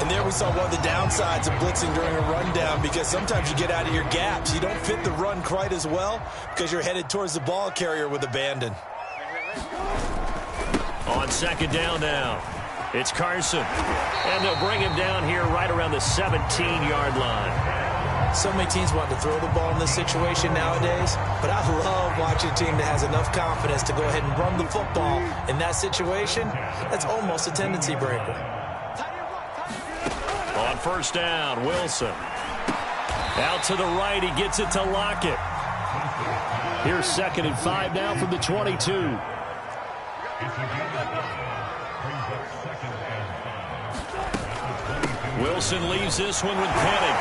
And there we saw one of the downsides of blitzing during a rundown, because sometimes you get out of your gaps. You don't fit the run quite as well because you're headed towards the ball carrier with abandon. On second down now, it's Carson. And they'll bring him down here right around the 17-yard line. So many teams want to throw the ball in this situation nowadays, but I love watching a team that has enough confidence to go ahead and run the football in that situation. That's almost a tendency breaker. On first down, Wilson. Out to the right, he gets it to Lockett. Here's 2nd and 5 now from the 22. Wilson leaves this one with Penning.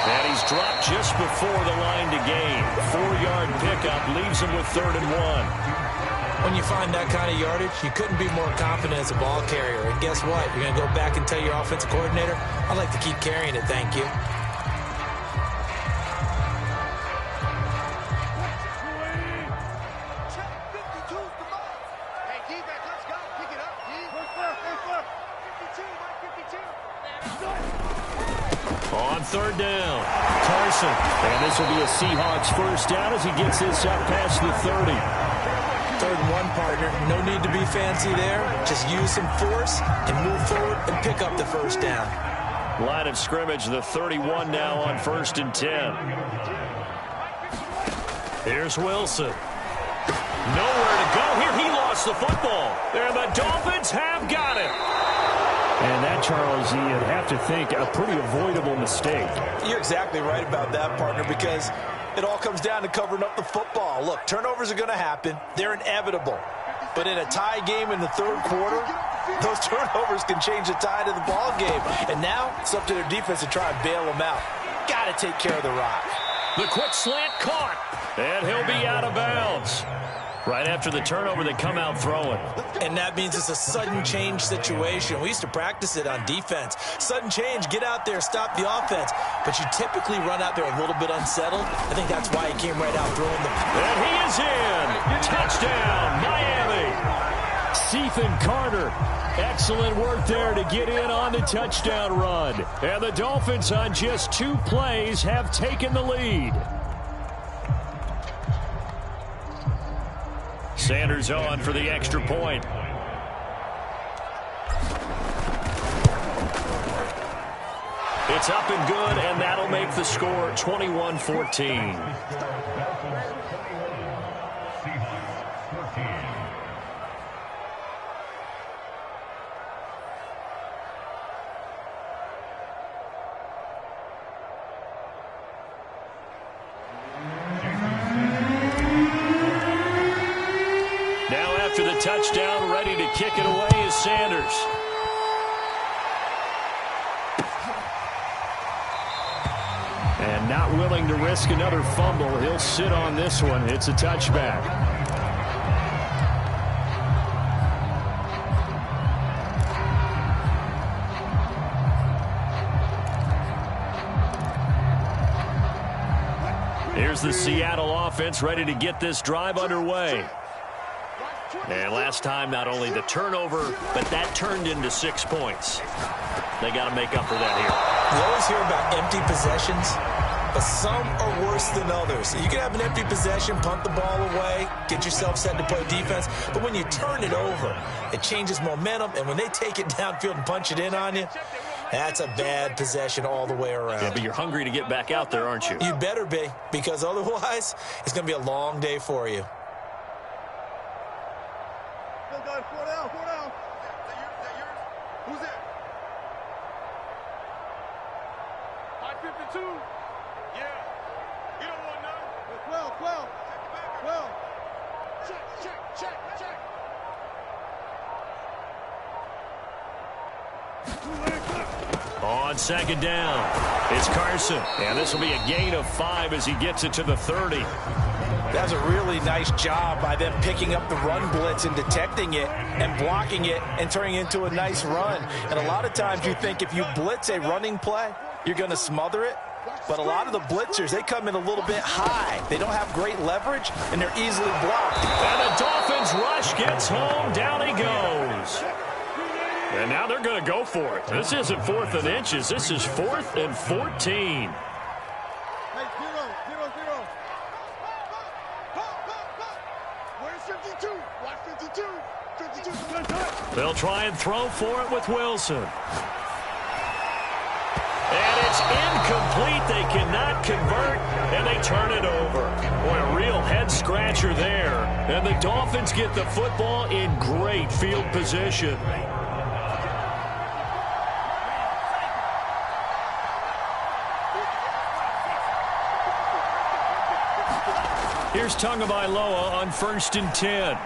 And he's dropped just before the line to gain. 4-yard pickup leaves him with 3rd and 1. When you find that kind of yardage, you couldn't be more confident as a ball carrier. And guess what? You're going to go back and tell your offensive coordinator, I'd like to keep carrying it, thank you. On third down, Carson. And this will be a Seahawks first down as he gets this up past the 30. 3rd and 1, partner. No need to be fancy there. Just use some force and move forward and pick up the first down. Line of scrimmage, the 31 now on 1st and 10. Here's Wilson. Nowhere to go here. He lost the football. And the Dolphins have got it. And that, Charles, you'd have to think a pretty avoidable mistake. You're exactly right about that, partner, because it all comes down to covering up the football. Look, turnovers are going to happen. They're inevitable. But in a tie game in the third quarter, those turnovers can change the tide of the ball game. And now it's up to their defense to try and bail them out. Got to take care of the rock. The quick slant caught. And he'll be out of bounds. Right after the turnover, they come out throwing. And that means it's a sudden change situation. We used to practice it on defense. Sudden change, get out there, stop the offense. But you typically run out there a little bit unsettled. I think that's why he came right out throwing the... And he is in. Touchdown, Miami. Ethan Carter. Excellent work there to get in on the touchdown run. And the Dolphins on just 2 plays have taken the lead. Sanders on for the extra point. It's up and good, and that'll make the score 21-14. After the touchdown, ready to kick it away is Sanders. And not willing to risk another fumble. He'll sit on this one. It's a touchback. the Seattle offense ready to get this drive underway. And last time, not only the turnover, but that turned into 6 points. They got to make up for that here. You always hear about empty possessions, but some are worse than others. You can have an empty possession, punt the ball away, get yourself set to play defense, but when you turn it over, it changes momentum, and when they take it downfield and punch it in on you, that's a bad possession all the way around. Yeah, but you're hungry to get back out there, aren't you? You better be, because otherwise, it's going to be a long day for you. Four down. That yours? Who's it? 552. Yeah. You don't want none. 12. Check. On second down, it's Carson. And this will be a gain of 5 as he gets it to the 30. That was a really nice job by them picking up the run blitz and detecting it and blocking it and turning it into a nice run. And a lot of times you think if you blitz a running play, you're going to smother it. But a lot of the blitzers, they come in a little bit high. They don't have great leverage, and they're easily blocked. And the Dolphins rush gets home. Down he goes. And now they're going to go for it. This isn't 4th and inches. This is 4th and 14. They'll try and throw for it with Wilson. And it's incomplete. They cannot convert, and they turn it over. Boy, a real head-scratcher there. And the Dolphins get the football in great field position. Here's Tagovailoa on 1st and 10.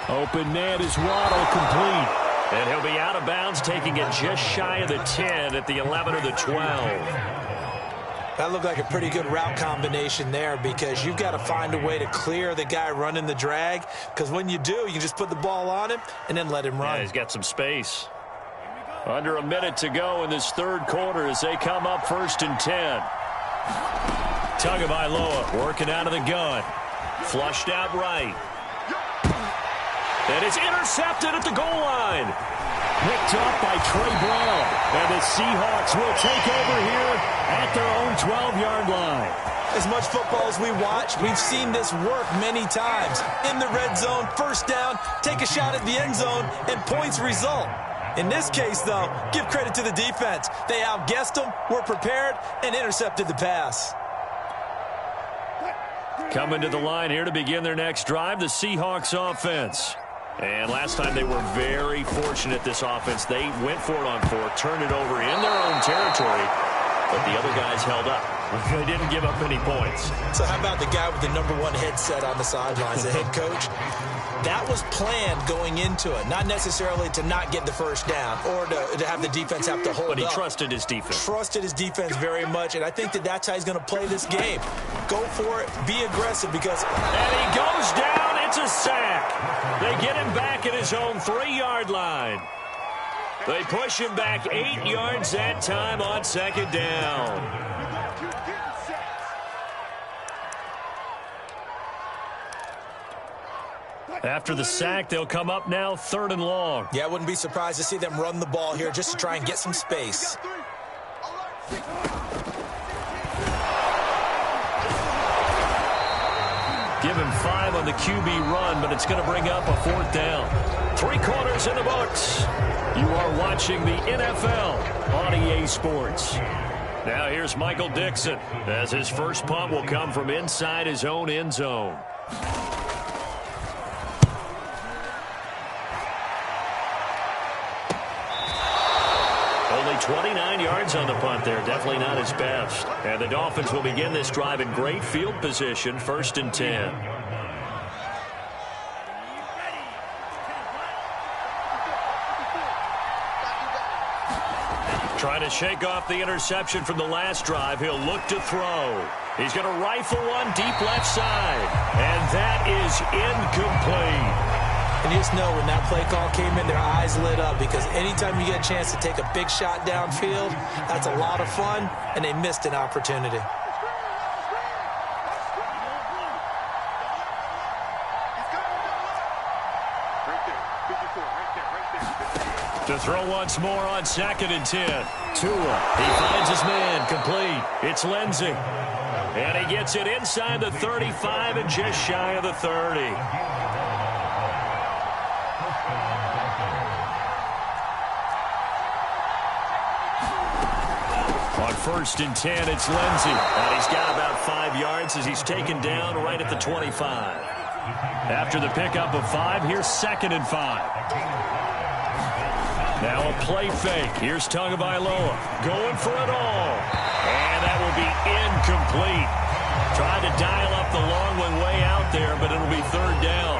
Open man is Waddle, complete. And he'll be out of bounds, taking it just shy of the 10 at the 11 or the 12. That looked like a pretty good route combination there, because you've got to find a way to clear the guy running the drag, because when you do, you just put the ball on him and then let him run. Yeah, he's got some space. Under a minute to go in this 3rd quarter as they come up 1st and 10. Tagovailoa working out of the gun. Flushed out right. And it's intercepted at the goal line. Picked up by Trey Brown. And the Seahawks will take over here at their own 12-yard line. As much football as we watch, we've seen this work many times. In the red zone, 1st down, take a shot at the end zone, and points result. In this case, though, give credit to the defense. They outguessed them, were prepared, and intercepted the pass. Coming to the line here to begin their next drive, the Seahawks offense. And last time they were very fortunate, this offense. They went for it on 4, turned it over in their own territory, but the other guys held up. They didn't give up any points. So how about the guy with the #1 headset on the sidelines, the head coach? That was planned going into it, not necessarily to not get the 1st down or to have the defense have to hold up. But he trusted his defense. Trusted his defense very much, and I think that's how he's going to play this game. Go for it, be aggressive, because... And he goes down. It's a sack. They get him back at his own 3-yard line. They push him back 8 yards that time on 2nd down. After the sack, they'll come up now 3rd and long. Yeah, I wouldn't be surprised to see them run the ball here just to try and get some space. Give him 5 on the QB run, but it's going to bring up a 4th down. 3 quarters in the books. You are watching the NFL on EA Sports. Now here's Michael Dixon, as his first punt will come from inside his own end zone. Only 29 yards on the punt there. Definitely not his best. And the Dolphins will begin this drive in great field position, 1st and 10. Trying to shake off the interception from the last drive. He'll look to throw. He's going to rifle one deep left side. And that is incomplete. And you just know when that play call came in, their eyes lit up, because anytime you get a chance to take a big shot downfield, that's a lot of fun, and they missed an opportunity. To throw once more on 2nd and 10. Tua, he finds his man, complete. It's Lindsey. And he gets it inside the 35 and just shy of the 30. On 1st and 10, it's Lindsey. And he's got about 5 yards as he's taken down right at the 25. After the pickup of 5, here's 2nd and 5. Now a play fake. Here's Tagovailoa going for it all. And that will be incomplete. Tried to dial up the long one way out there, but it'll be 3rd down.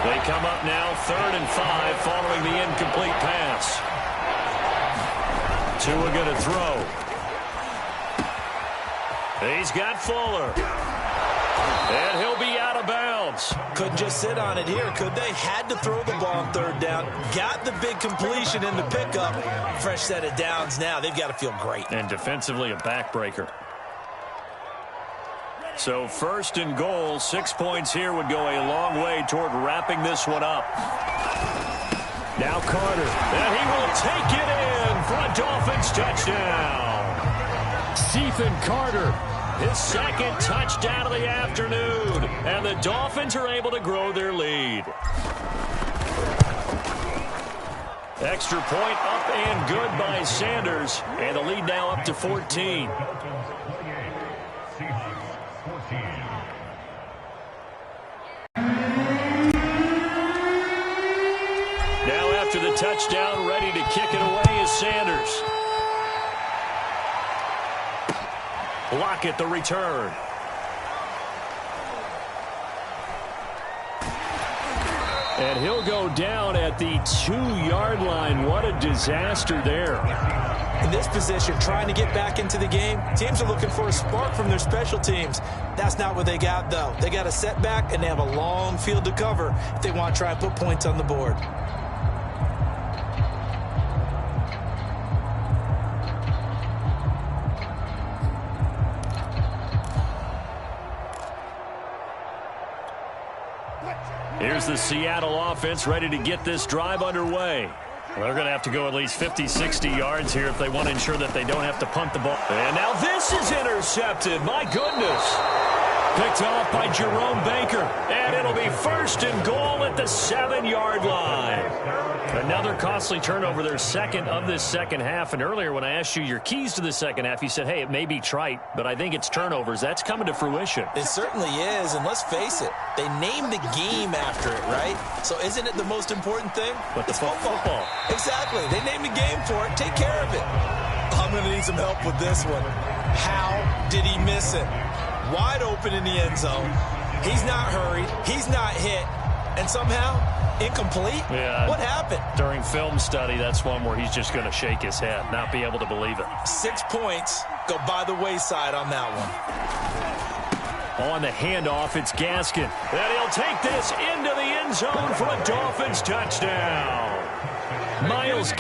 They come up now 3rd and 5 following the incomplete pass. Tua going to throw. He's got Fuller. And he'll be out of bounds. Couldn't just sit on it here, could they? Had to throw the ball on 3rd down. Got the big completion in the pickup. Fresh set of downs now. They've got to feel great. And defensively a backbreaker. So 1st and goal, 6 points here would go a long way toward wrapping this one up. Now Carter. And he will take it in for a Dolphins touchdown. Stephen Carter. His 2nd touchdown of the afternoon. And the Dolphins are able to grow their lead. Extra point up and good by Sanders. And the lead now up to 14. Now after the touchdown, ready to kick it away is Sanders. Lockett the return. And he'll go down at the 2-yard line. What a disaster there. In this position, trying to get back into the game, teams are looking for a spark from their special teams. That's not what they got, though. They got a setback, and they have a long field to cover if they want to try and put points on the board. Here's the Seattle offense ready to get this drive underway. Well, they're going to have to go at least 50, 60 yards here if they want to ensure that they don't have to punt the ball. And now this is intercepted. My goodness. Picked off by Jerome Baker. And it'll be 1st and goal at the 7-yard line. Another costly turnover, their 2nd of this second half. And earlier when I asked you your keys to the second half, you said, hey, it may be trite, but I think it's turnovers. That's coming to fruition. It certainly is, and let's face it, they named the game after it, right? So isn't it the most important thing? But it's football. Exactly. They named the game for it. Take care of it. I'm going to need some help with this one. How did he miss it? Wide open in the end zone. He's not hurried. He's not hit. And somehow, incomplete? Yeah. What happened? During film study, that's one where he's just going to shake his head, not be able to believe it. 6 points go by the wayside on that one. On the handoff, it's Gaskin. And he'll take this into the end zone for a Dolphins touchdown. Miles